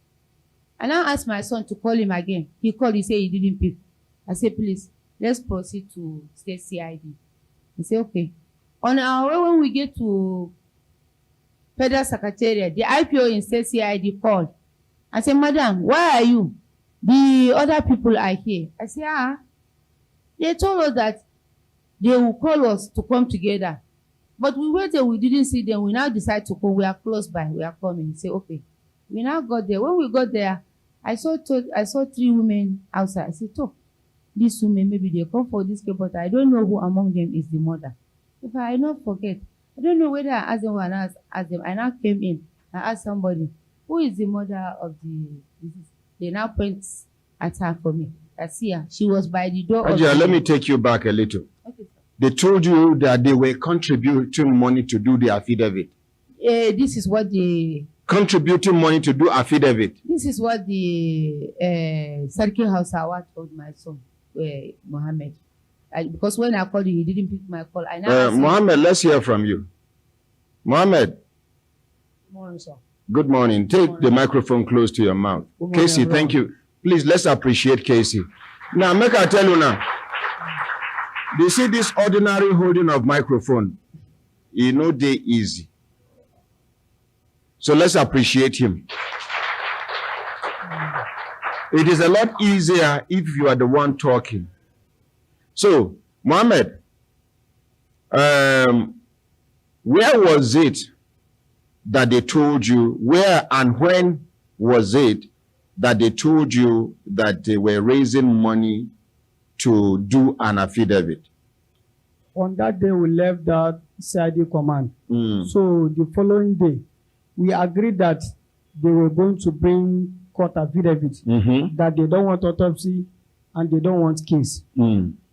I now asked my son to call him again. He called. He said he didn't pick. I said, please, let's proceed to state CID. He said, okay. On our way, when we get to Federal Secretariat, the IPO in state CID called. I said, madam, why are you? The other people are here. I said, they told us that they will call us to come together. But we waited, we didn't see them. We now decide to come. We are close by. We are coming. Say, okay. We now got there. When we got there, I saw 3 women outside. I said, oh, these women, maybe they come for this case, but I don't know who among them is the mother. If I not forget, I don't know whether I asked them or I asked them. I now came in. I asked somebody, who is the mother of the disease? They now point at her for me. I see her. She was by the door. Ajay, let me take you back a little. Okay, sir. They told you that they were contributing money to do the affidavit. This is what the Contributing money to do affidavit. This is what the Sarkin Hausawa told my son, Mohammed. Because when I called you, he didn't pick my call. I now Mohammed, let's hear from you. Mohammed. Good morning, sir. Good morning. Take the microphone close to your mouth. Casey, thank you. Please, let's appreciate Casey. Now, make I tell you now. You see this ordinary holding of microphone, you know they easy. So let's appreciate him. It is a lot easier if you are the one talking. So, Mohammed, where was it that they told you, where and when was it that they told you that they were raising money to do an affidavit? On that day, we left that CID command. So the following day, we agreed that they were going to bring court affidavit, that they don't want autopsy and they don't want case.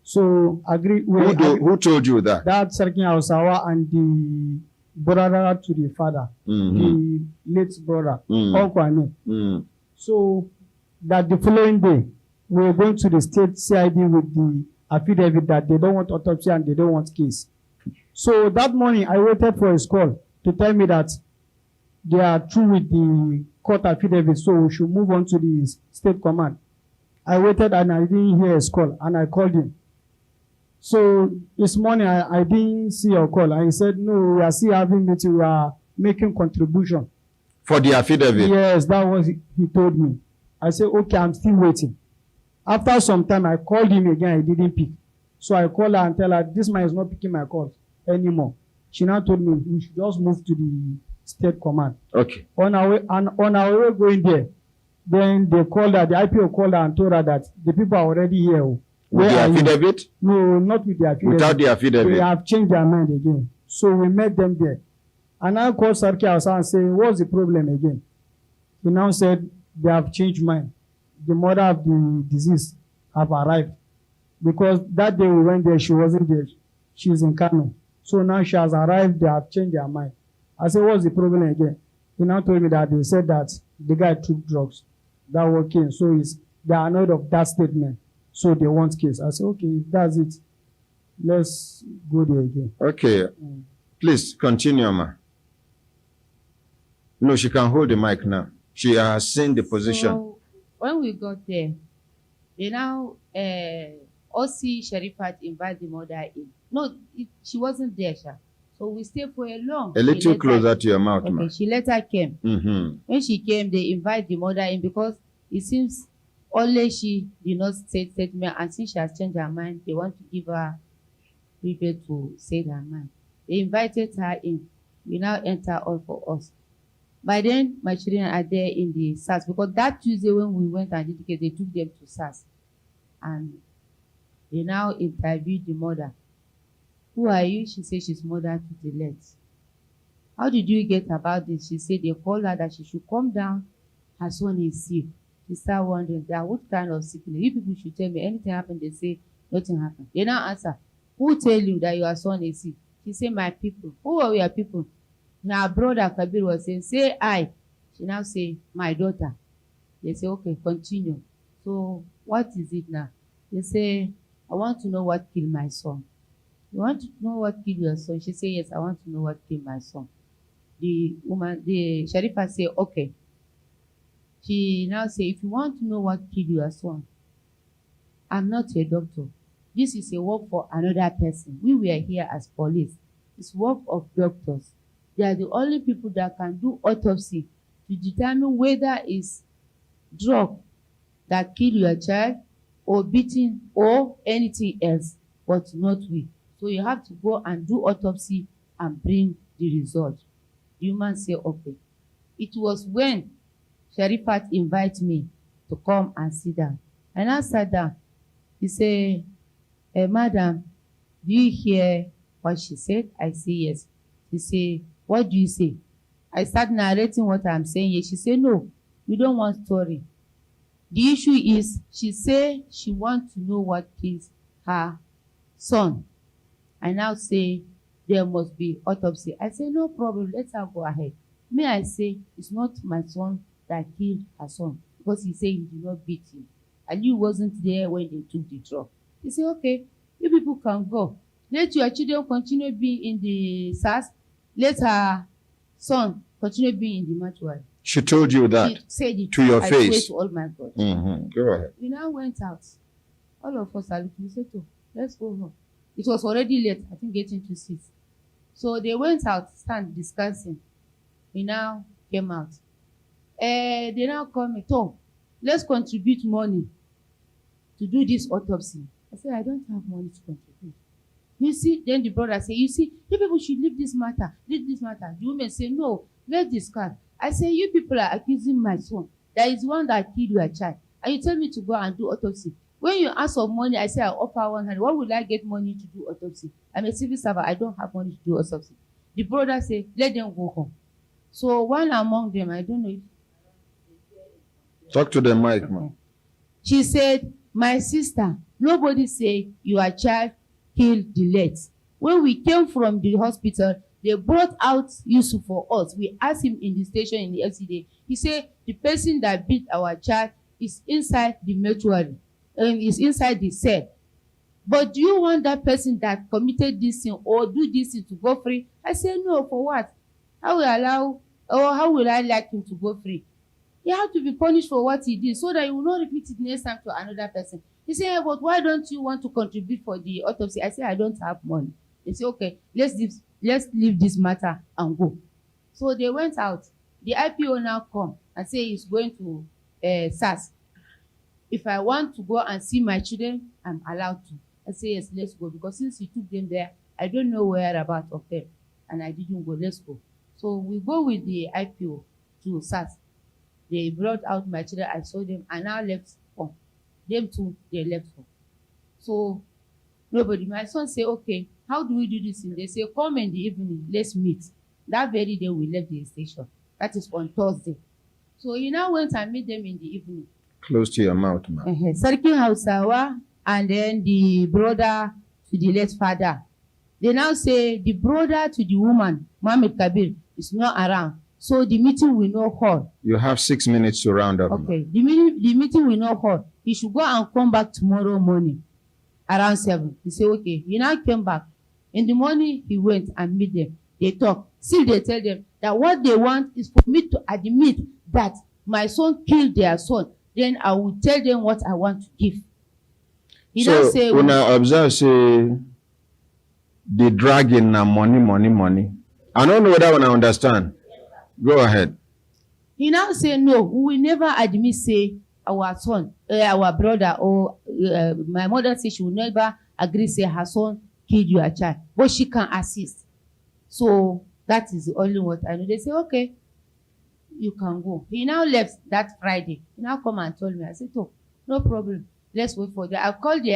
So agreed. Who told you that? That Sarkin Hausawa and the brother to the father, the late brother, Uncle. So that the following day, we were going to the state CID with the affidavit that they don't want autopsy and they don't want case. So that morning, I waited for his call to tell me that they are through with the court affidavit, so we should move on to the state command. I waited and I didn't hear his call, and I called him. So this morning, I didn't see your call, and he said, no, we are still having meeting, we are making contribution. For the affidavit? Yes, that was he told me. I said, okay, I'm still waiting. After some time, I called him again, he didn't pick. So I call her and tell her, this man is not picking my calls anymore. She now told me we should just move to the state command. Okay. On our way going there, then they called her, the IPO called her and told her that the people are already here. With the affidavit? No, not with the affidavit. Without the affidavit? They have changed their mind again. So we met them there. And I called Sarki Hausa and said, what's the problem again? He now said, they have changed mind. The mother of the deceased have arrived. Because that day we went there, she wasn't there. She's in Kano. So now she has arrived, they have changed their mind. I said, what's the problem again? He now told me that they said that the guy took drugs that were came. So they are annoyed of that statement. So they want case. I said, okay, if that's it, let's go there again. Okay. Please continue, ma. No, she can hold the mic now. She has seen the position. So when we got there, they now OC Sharifat invite the mother in. No, she wasn't there, Sha. So we stayed for a long. A little closer to your mouth, ma. Okay, she later came. When she came, they invite the mother in because it seems only she did not say statement, and since she has changed her mind, they want to give her people to say their mind. They invited her in. We now enter all for us. By then, my children are there in the SAS because that Tuesday when we went and did the case, they took them to SAS. And they now interviewed the mother. Who are you? She said she's mother to the left. How did you get about this? She said they called her that she should come down. Her son is sick. She started wondering that what kind of sickness. You people should tell me anything happened. They say nothing happened. They now answer, who tell you that your son is sick? She said, my people. Who are your people? Now brother Kabir was saying, say I. She now say, my daughter. They say, okay, continue. So what is it now? They say, I want to know what killed my son. You want to know what killed your son? She said, yes, I want to know what killed my son. The Sharifa say, okay. She now say, if you want to know what killed your son, I'm not a doctor. This is a work for another person. We were here as police. It's work of doctors. They are the only people that can do autopsy to determine whether it's drug that killed your child or beating or anything else, but not we. So you have to go and do autopsy and bring the result. The human say, okay. It was when Sharifat invited me to come and sit down. And I sat down. He said, madam, do you hear what she said? I say, yes. He said, what do you say? I start narrating what I'm saying here. She said, no, we don't want story. The issue is, she said she wants to know what kills her son. I now say, there must be autopsy. I say, no problem, let her go ahead. May I say, it's not my son that killed her son, because he said he did not beat him. And you wasn't there when they took the drug. He said, okay, you people can go. Let your children continue being in the SAS. Let her son continue being in the mortuary. She told you that? She said it to your I face? swear to all my God. Go ahead. We now went out. All of us are looking. We said, oh, let's go home. It was already late, I think getting to 6. So they went out, stand discussing. We now came out. They now call me, Tom, let's contribute money to do this autopsy. I said, I don't have money to contribute. You see, then the brother said, you see, you people should leave this matter, leave this matter. The woman said, no, let's discuss. I said, you people are accusing my son. That is one that killed your child. And you tell me to go and do autopsy. When you ask for money, I say I offer 100. Why would I get money to do autopsy? I'm a civil servant. I don't have money to do autopsy. The brother said, let them go home. So one among them, I don't know if... Talk to the mic, man. She said, my sister, nobody say your child killed the late. When we came from the hospital, they brought out Yusuf for us. We asked him in the station in the LCD. He said, the person that beat our child is inside the mortuary. Is inside the cell. But do you want that person that committed this sin or do this sin to go free? I said, no, for what? How will I like him to go free? He had to be punished for what he did so that he will not repeat it next time to another person. He said, but why don't you want to contribute for the autopsy? I said, I don't have money. They said, okay, let's leave this matter and go. So they went out. The IPO now come and say he's going to SAS. If I want to go and see my children, I'm allowed to. I say, yes, let's go. Because since he took them there, I don't know whereabouts of them. And I didn't go. Let's go. So we go with the IPO to SAS. They brought out my children. I saw them. And now left home. Them too, they left home. So nobody. My son say, okay, how do we do this thing? They say, come in the evening. Let's meet. That very day, we left the station. That is on Thursday. So he now went and meet them in the evening. Close to your mouth, man. Sarkin Hausawa and then the brother to the late father. They now say the brother to the woman, Mohammed Kabir, is not around. So the meeting will not hold. You have 6 minutes to round up. Okay. The meeting will not hold. He should go and come back tomorrow morning around 7. He said, okay. He now came back. In the morning, he went and meet them. They talk. Still, they tell them that what they want is for me to admit that my son killed their son. Then I will tell them what I want to give. He So, say, when I observe, say, the dragging na money. I don't know whether I understand. Go ahead. He now say, no, we will never admit, say, our son, our brother, or my mother say she will never agree, say, her son killed your child. But she can assist. So, that is the only what I know. They say, okay, you can go. He now left that Friday. He now come and told me. I said, oh, no problem. Let's wait for that. I called the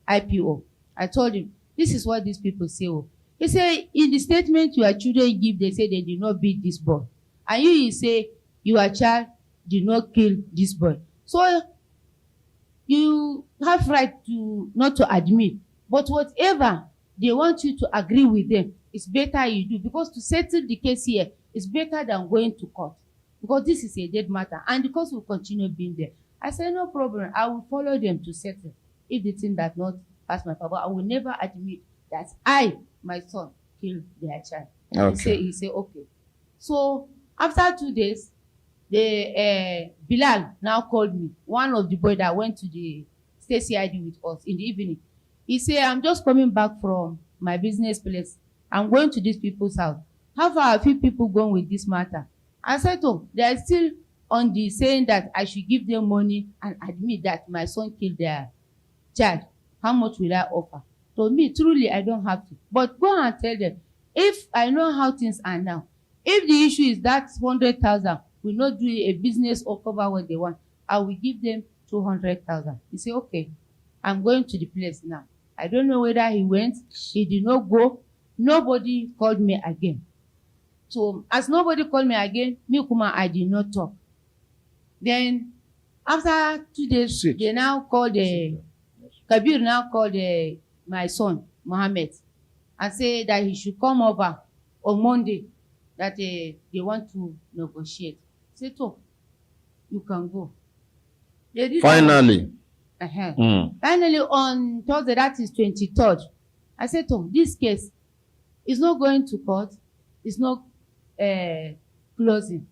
IPO. I told him, this is what these people say. Oh. He said, in the statement your children give, they say they did not beat this boy. And you say, your child did not kill this boy. So, you have right to not to admit. But whatever they want you to agree with them, it's better you do. Because to settle the case here is better than going to court. Because this is a dead matter. And the court will continue being there. I said, no problem. I will follow them to settle. If the thing does not pass my power, I will never admit that I, my son, killed their child. Okay. He said, okay. So, after 2 days, the Bilal now called me. One of the boys that went to the state CID with us in the evening. He said, I'm just coming back from my business place. I'm going to these people's house. How far are few people going with this matter? I said, oh, they are still on the saying that I should give them money and admit that my son killed their child. How much will I offer? To me, truly, I don't have to. But go and tell them, if I know how things are now, if the issue is that 100,000 will not do a business or cover what they want, I will give them 200,000. He said, okay, I'm going to the place now. I don't know whether he went. He did not go. Nobody called me again. So, as nobody called me again, me kuma, I did not talk. Then, after 2 days, they now called Kabir now called my son, Mohammed, and say that he should come over on Monday, that they want to negotiate. Say, so, you can go. Finally. Finally, on Thursday, that is 23rd, I said, Tom, this case is not going to court. It's not closing.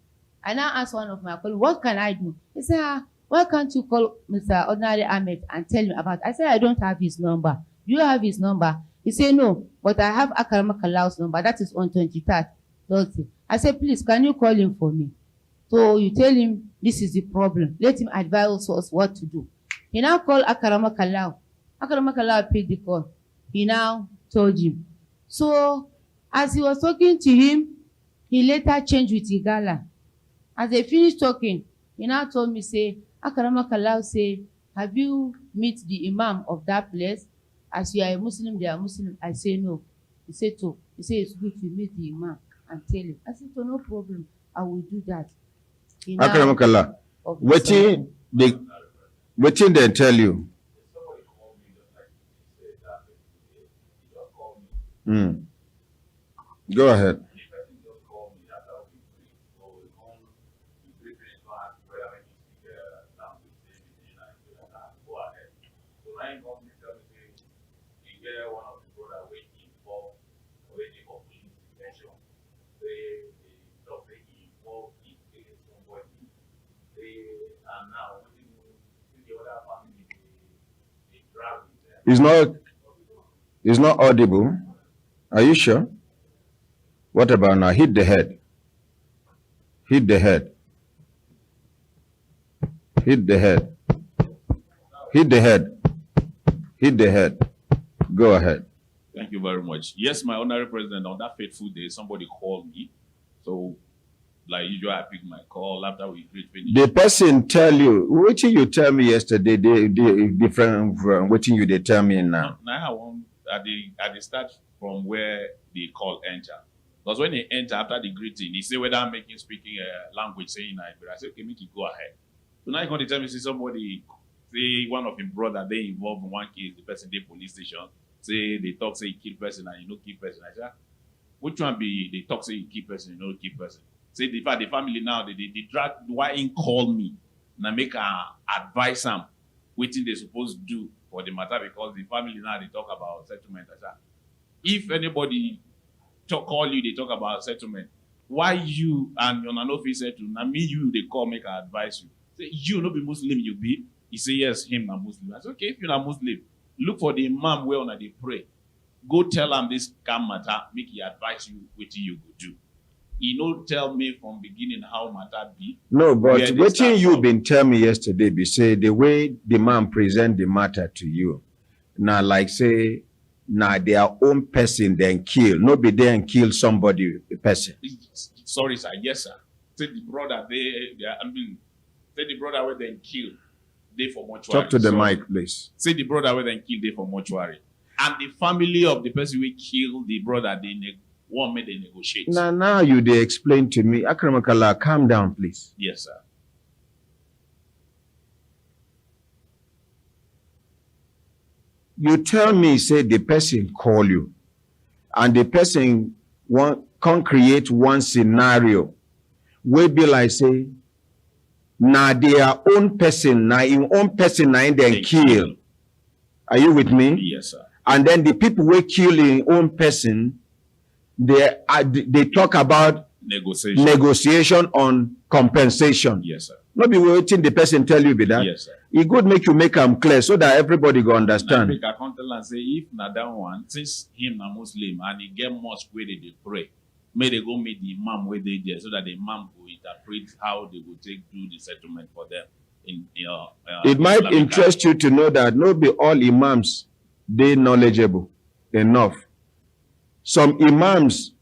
I now asked one of my colleagues, what can I do? He said, why can't you call Mr. Ordinary Ahmed and tell me about it? I said, I don't have his number. Do you have his number? He said, no, but I have Akarama Kalau's number. That is on 23rd Thursday. I said, please, can you call him for me? So you tell him this is the problem. Let him advise us what to do. He now called Akarama Kalau. Akarama Kalau paid the call. He now told him. So as he was talking to him, he later changed with Igala. As they finished talking, he now told me, say, Akarama Kalau say, have you met the imam of that place? As you are a Muslim, they are Muslim. I say no. He said, so. He said, it's good to meet the imam and tell him. I said, so no problem. I will do that. Akarama Kalau, waiting they tell you. Go ahead. It's not audible. Are you sure? What about now? Hit the head. Hit the head. Hit the head. Hit the head. Hit the head. Go ahead. Thank you very much. Yes, my honorary president, on that fateful day, somebody called me. So, like usual, I picked my call after we greet finish. The person tell you, what you tell me yesterday, they different from what you they tell me now. Now I want at the start from where the call enter. Because when they enter after the greeting, he say whether I'm speaking a language saying I say, okay, make it go ahead. So now you're going to tell me, see somebody, say one of his brother, they involved in one case, the person they police station, say they talk, say he kill person and you know kill person. I say, which one be they talk, say you kill person, you know kill person. Say the family now, they drag, why he call me? And I make advice them, waiting they supposed to do for the matter because the family now they talk about settlement. I say, if anybody call you, they talk about settlement. Why you and your no fit settle? Now me you they call make advise you. Say you no be Muslim you be. He say yes him na Muslim. I say okay if you na Muslim, look for the imam where una they pray. Go tell him this calm matter. Make he advise you what you go do. He no tell me from beginning how matter be. No, but what you been tell me yesterday be say the way the man present the matter to you. Now like say. Now their own person then kill. No be there and kill somebody, a person. Sorry, sir. Yes, sir. Say the brother say the brother where then kill, they for mortuary. Talk to the mic, please. Say the brother where then kill, they for mortuary. And the family of the person who killed the brother, they want me they negotiate. Now you they explain to me. Akramakala, calm down, please. Yes, sir. You tell me, say the person call you, and the person can create one scenario where be like say, now their own person, now in own person, now in then kill. Are you with me? Yes, sir. And then the people who kill in own person, they talk about negotiation on compensation. Yes, sir. Not be waiting the person tell you be that. Yes, sir. It good make you make them clear so that everybody go understand. I can't tell and say if na that one, since him na Muslim and he get mosque where they pray, may they go meet the imam where they there so that the imam will interpret how they will take do the settlement for them. It might interest you to know that not be all imams they knowledgeable enough. Some imams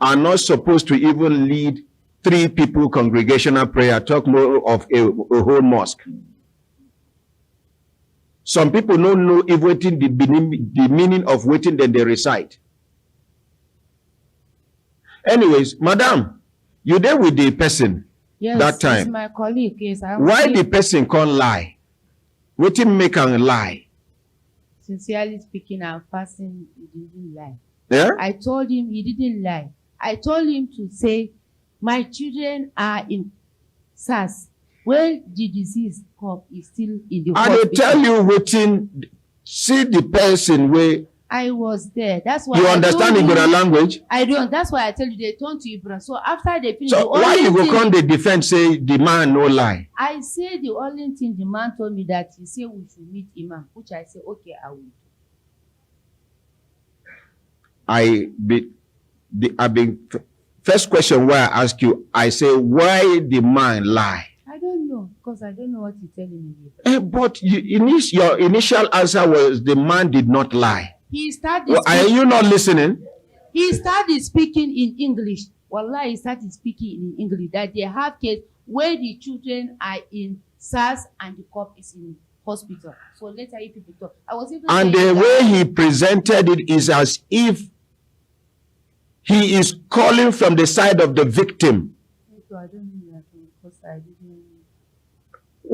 are not supposed to even lead 3 people congregational prayer, talk more of a whole mosque. Some people don't know even the meaning of waiting that they recite. Anyways, madam, you there with the person that time. Yes, my colleague. Yes, why the person can't lie? Waiting make a lie. Sincerely speaking, I'm fasting. He didn't lie. Yeah? I told him he didn't lie. I told him to say, my children are in SARS. Well, the disease come is still in the hospital. And they tell you waiting, see the person where I was there. That's why you understand Igbo language. I don't. That's why I tell you they turn to Ibra. So after they finish, so why you go come the defense say the man no lie? I say the only thing the man told me that he said we should meet Imam, which I say okay, I will. I've been first question why I ask you, I say why the man lie? I don't know because I don't know what you're telling me. But your initial answer was the man did not lie. He started. Well, are you not listening? He started speaking in English. Wallah, he started speaking in English that they have case where the children are in SARS and the cop is in hospital. So later you people talk. I was even and the way he presented it is as if he is calling from the side of the victim. So I don't know that because I didn't.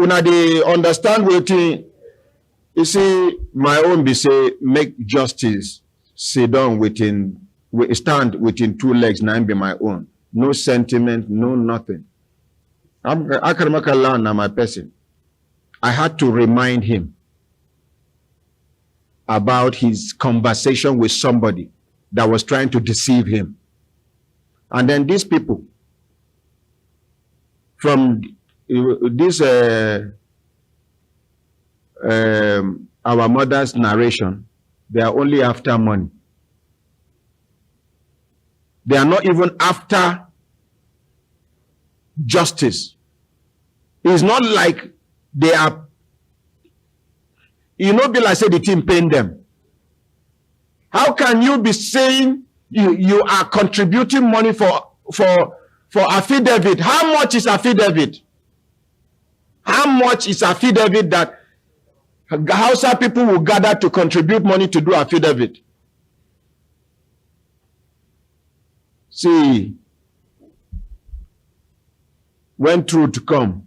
Una they understand waiting. You see, my own be say make justice sit down stand within 2 legs. Now be my own. No sentiment, no nothing. Akaramakala na my person. I had to remind him about his conversation with somebody that was trying to deceive him. And then these people from this our mother's narration, they are only after money. They are not even after justice. It's not like they are You know, be like say the team paying them. How can you be saying you are contributing money for affidavit? How much is affidavit? How much is affidavit that Hausa people will gather to contribute money to do affidavit? See, when truth come,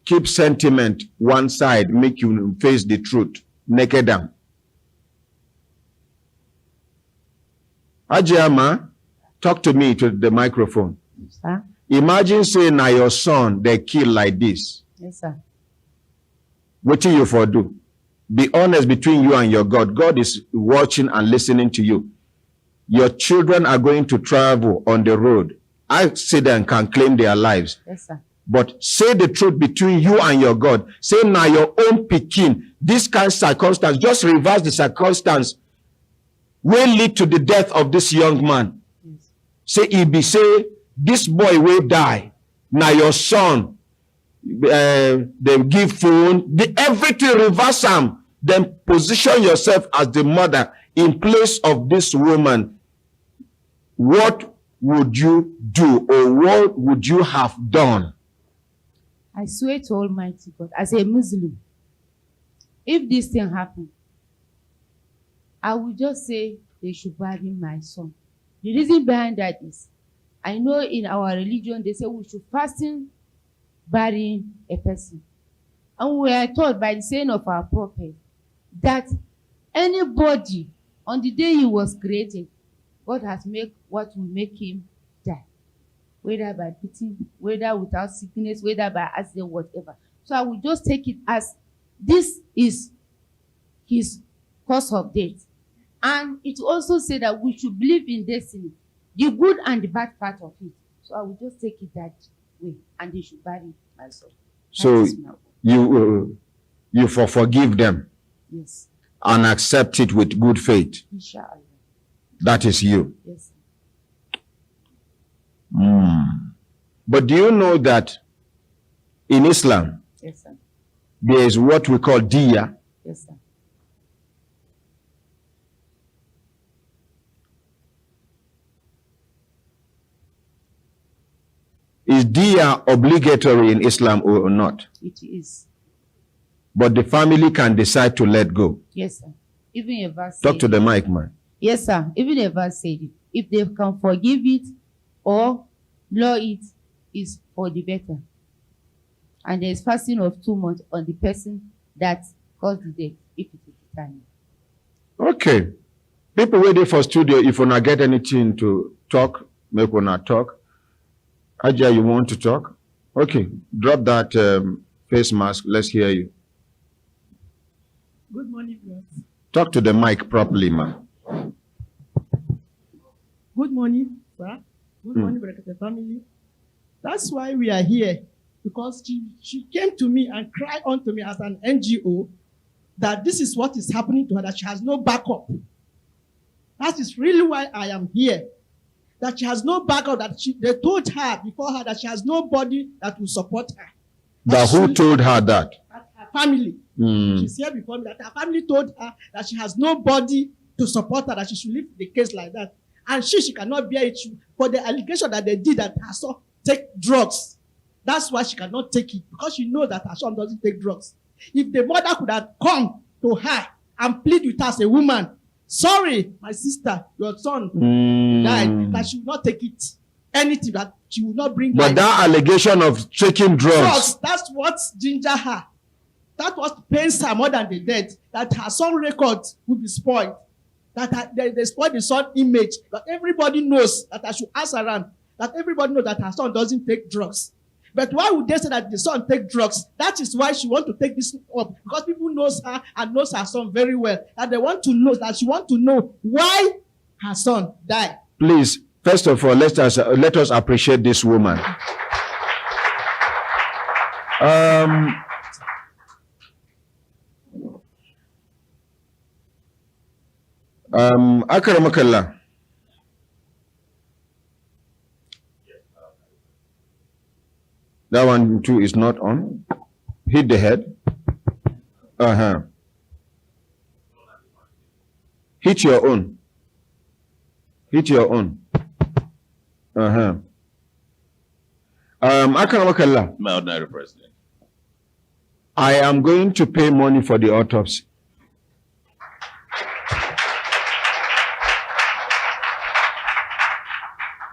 keep sentiment one side, make you face the truth naked down. Ajiyama, talk to me to the microphone. Sir? Imagine saying now your son they kill like this. Yes, sir. What do you for do? Be honest between you and your God. God is watching and listening to you. Your children are going to travel on the road. I say them can claim their lives. Yes, sir. But say the truth between you and your God. Say now your own picking. This kind of circumstance, just reverse the circumstance will lead to the death of this young man. Yes. Say he be say this boy will die. Now your son, they give phone, everything reverse them. Then position yourself as the mother in place of this woman. What would you do, or what would you have done? I swear to Almighty God, as a Muslim, if this thing happen, I will just say they should bury my son. The reason behind that is, I know in our religion they say we should fasten bury a person. And we are taught by the saying of our prophet that anybody on the day he was created, God has made what will make him die. Whether by beating, whether without sickness, whether by accident, whatever. So I will just take it as this is his cause of death. And it also said that we should believe in destiny, the good and the bad part of it. So I will just take it that way, and they should bury myself. So you forgive them. Yes. And accept it with good faith. Inshallah. That is you. Yes. But do you know that in Islam, Yes, sir. there is what we call diya? Yes, sir. Is diya obligatory in Islam or not? It is. But the family can decide to let go. Yes, sir. Even a verse. Talk to the mic, man. Yes, sir. Even a verse said it. If they can forgive it or law it, is for the better. And there is fasting of 2 months on the person that caused the death, if it is the time. Okay. People waiting for studio, if you not get anything to talk, make one not talk. Ajay, you want to talk? Okay. Drop that face mask. Let's hear you. Good morning, viewers. Talk to the mic properly, man. Good morning, sir. Good morning, Brekete family. That's why we are here, because she came to me and cried unto me as an NGO that this is what is happening to her, that she has no backup. That is really why I am here. That she has no backup, that they told her before her that she has nobody that will support her. But who told her that? Her family. She's here before me, that her family told her that she has nobody to support her, that she should leave the case like that. And she cannot bear it for the allegation that they did that her son take drugs. That's why she cannot take it, because she knows that her son doesn't take drugs. If the mother could have come to her and plead with her as a woman, sorry, my sister, your son died, that she will not take it. Anything that she will not bring. But that allegation of taking drugs. That's what ginger her. That what pains her more than the death. That her son record will be spoiled. That they spoil the son image. That everybody knows that I should ask around. That everybody knows that her son doesn't take drugs. But why would they say that the son take drugs? That is why she want to take this up. Because people knows her and knows her son very well. And they want to know, that she want to know why her son died. Please, first of all, let us appreciate this woman. Akaramakallah. That one too is not on. Hit the head. Hit your own. Hit your own. Akaramakalla, My ordinary president. I am going to pay money for the autopsy.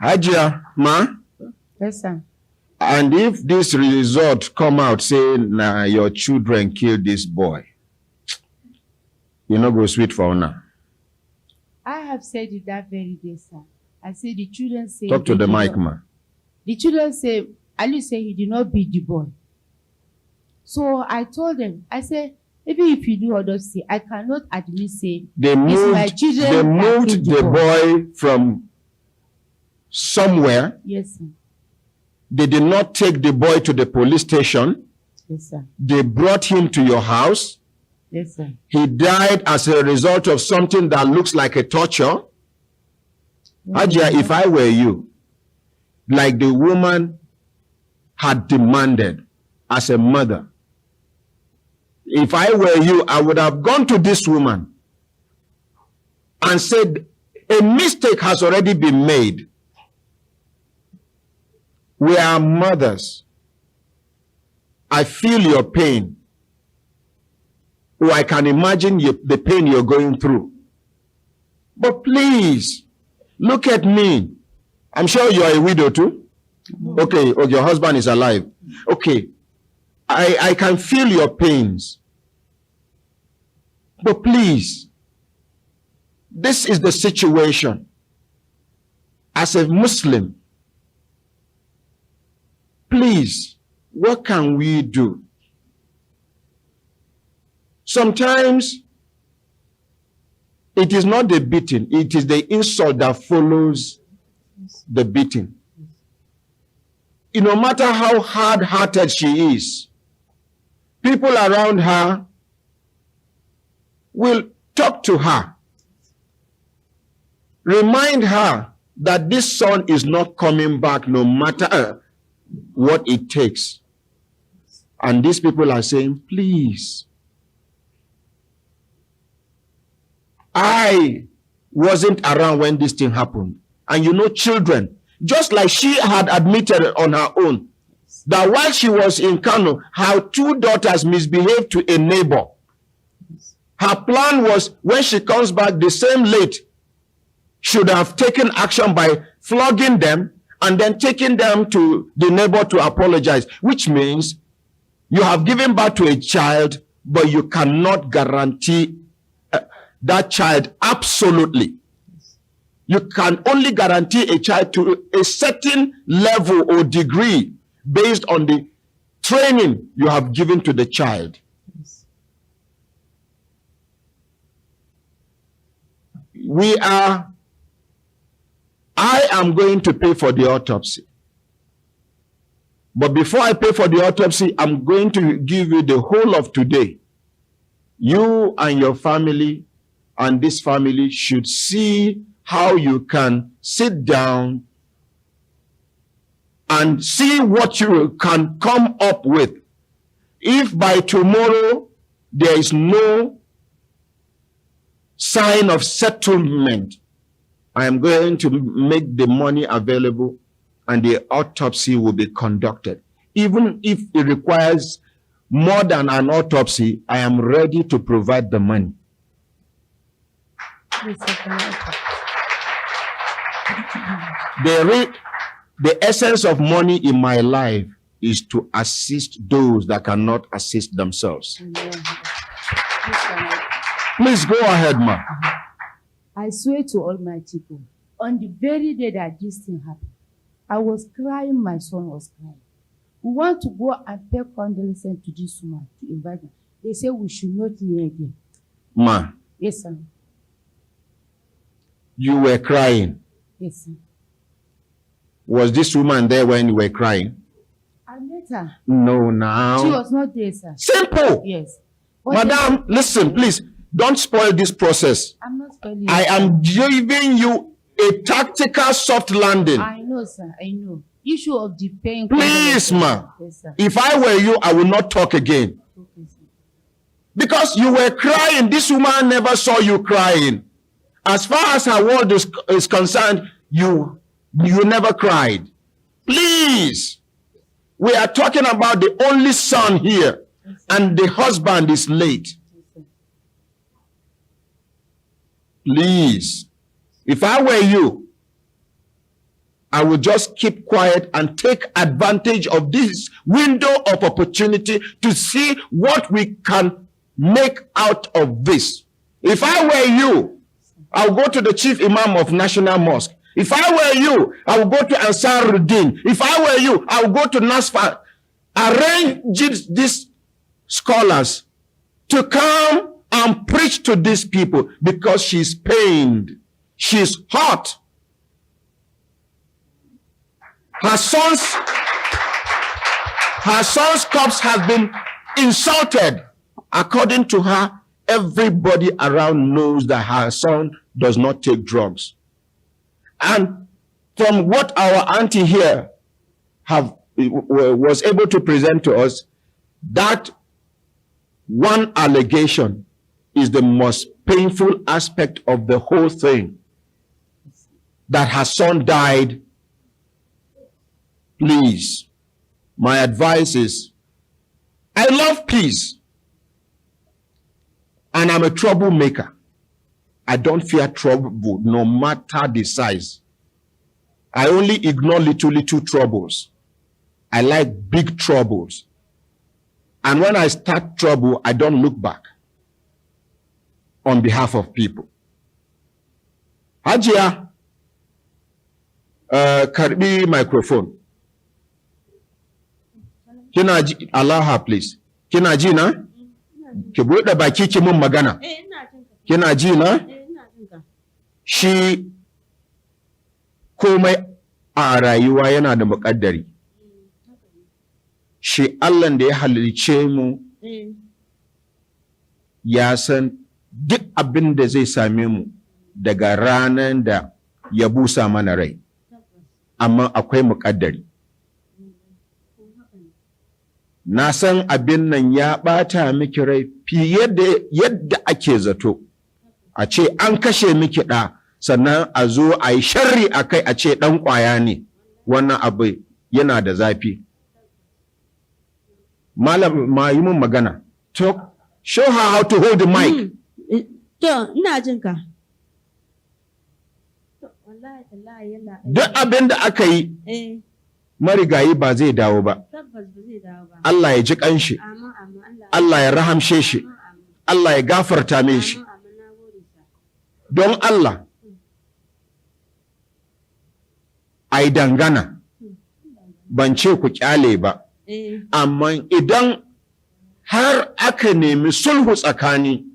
Ajia, ma? Yes, sir. And if this result come out saying, nah, your children killed this boy, you know, go sweet for honor. I have said it that very day, sir. I said the children say. Talk to the mic, ma. The children say, Ali said he did not beat the boy. So I told them, I said, even if you do autopsy, I cannot admit say They moved the boy from somewhere. Yes, sir. They did not take the boy to the police station. Yes, sir. They brought him to your house. Yes, sir. He died as a result of something that looks like a torture. Yes, Ajia, if I were you, like the woman had demanded as a mother, if I were you, I would have gone to this woman and said, a mistake has already been made. We are mothers. I feel your pain. Or I can imagine the pain you're going through. But please, look at me. I'm sure you are a widow too. Okay, or your husband is alive. Okay, I can feel your pains. But please, this is the situation. As a Muslim, please, what can we do? Sometimes it is not the beating, it is the insult that follows the beating. No matter how hard-hearted she is, people around her will talk to her, remind her that this son is not coming back no matter what it takes. And these people are saying, please. I wasn't around when this thing happened. And you know, children, just like she had admitted on her own, that while she was in Kano, her two daughters misbehaved to a neighbor. Her plan was, when she comes back the same late, should have taken action by flogging them and then taking them to the neighbor to apologize, which means you have given birth to a child, but you cannot guarantee that child absolutely. You can only guarantee a child to a certain level or degree based on the training you have given to the child. I am going to pay for the autopsy. But before I pay for the autopsy, I'm going to give you the whole of today. You and your family and this family should see how you can sit down and see what you can come up with. If by tomorrow there is no sign of settlement, I am going to make the money available and the autopsy will be conducted. Even if it requires more than an autopsy, I am ready to provide the money. The essence of money in my life is to assist those that cannot assist themselves. Please go ahead, ma. I swear to Almighty God, on the very day that this thing happened, I was crying, my son was crying. We want to go and pay condolences to this woman, to invite her. They say we should not hear again. Ma. Yes, sir. You were crying. Yes, sir. Was this woman there when you were crying? I met her. No, now. She was not there, sir. Simple. Yes. Madam, listen, please. Don't spoil this process. I'm not spoiling. I am giving you a tactical soft landing. I know, sir. I know. Issue of the pain. Please, ma. Yes, sir. If I were you, I would not talk again. Okay, sir. Because you were crying. This woman never saw you crying. as far as her word is concerned, you never cried. Please. We are talking about the only son here, and the husband is late. Please. If I were you, I would just keep quiet and take advantage of this window of opportunity to see what we can make out of this. If I were you, I'll go to the chief imam of National Mosque. If I were you, I will go to Ansaruddin. If I were you, I will go to Nasfa. Arrange these scholars to come and preach to these people, because she's pained. She's hurt. Her son's corpse has been insulted. According to her, everybody around knows that her son does not take drugs. And from what our auntie here was able to present to us, that one allegation is the most painful aspect of the whole thing. That her son died. Please, my advice is, I love peace, and I'm a troublemaker. I don't fear trouble, no matter the size. I only ignore little troubles. I like big troubles. And when I start trouble, I don't look back on behalf of people. Hajia, karbi microphone. Kina ji, Allah please. Kina ji na? Ki buɗe baki ki mun magana. Kina ji na? Shi komai a rayuwa yana da muƙaddari. Shi Allah da ya halicce mu ya san duk abin da zai same mu daga ranar da ya busa mana rai. Amma akwai muƙaddari. Na san abin nan ya ɓata miki rai fiye da yadda ake zato. A ce an kashe miki ɗa, sannan a zo a yi sharri a kai a ce ɗan ƙwaya ne. Wannan abu yana da zafi. Malam ma yi mun magana. Talk, show her how to hold the mic. To, ina jin ka. Duk abin da aka yi, marigayi ba zai dawo ba. Allah ya ji ƙanshi. Allah ya rahamshe shi. Allah ya gafarta min shi. Don Allah, ai dangana, ban ce ku kyale ba. Amma idan har aka nemi sulhu tsakani,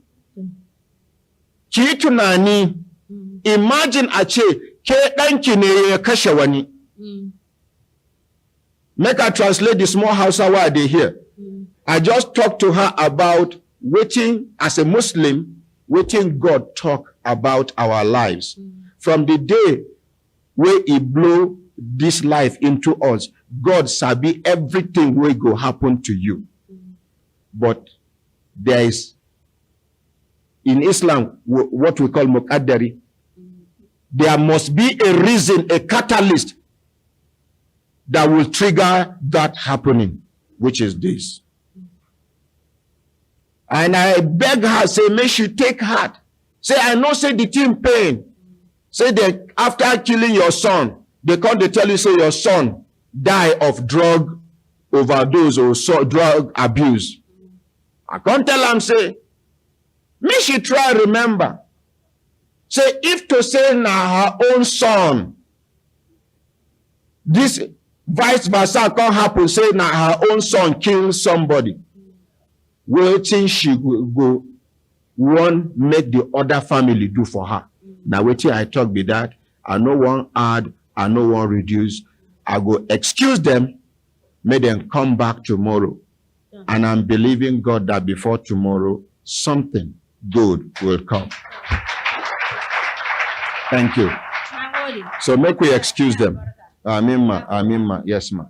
ki tunani, imagine a ce ke ɗanki ne ya kashe wani. Make her translate the small Hausa word they hear. I just talked to her about waiting as a Muslim, waiting God talk about our lives. From the day where He blow this life into us, God sabi everything will go happen to you. But there is, in Islam, what we call muqaddari. There must be a reason, a catalyst that will trigger that happening, which is this. And I beg her, say, may she take heart. Say, I know, say, the team pain. Say that after killing your son, they come to tell you, say, your son die of drug overdose or drug abuse. I can't tell them, say, may she try remember. Say, if to say now her own son, this vice versa can't happen, say now her own son kills somebody. Waiting she will go, one make the other family do for her. Now waiting I talk be that, I no one add, I no one reduce. I go excuse them, make them come back tomorrow. And I'm believing God that before tomorrow, something good will come. Thank you. So make we excuse them. Amen, ma. Amen, ma. Yes, ma.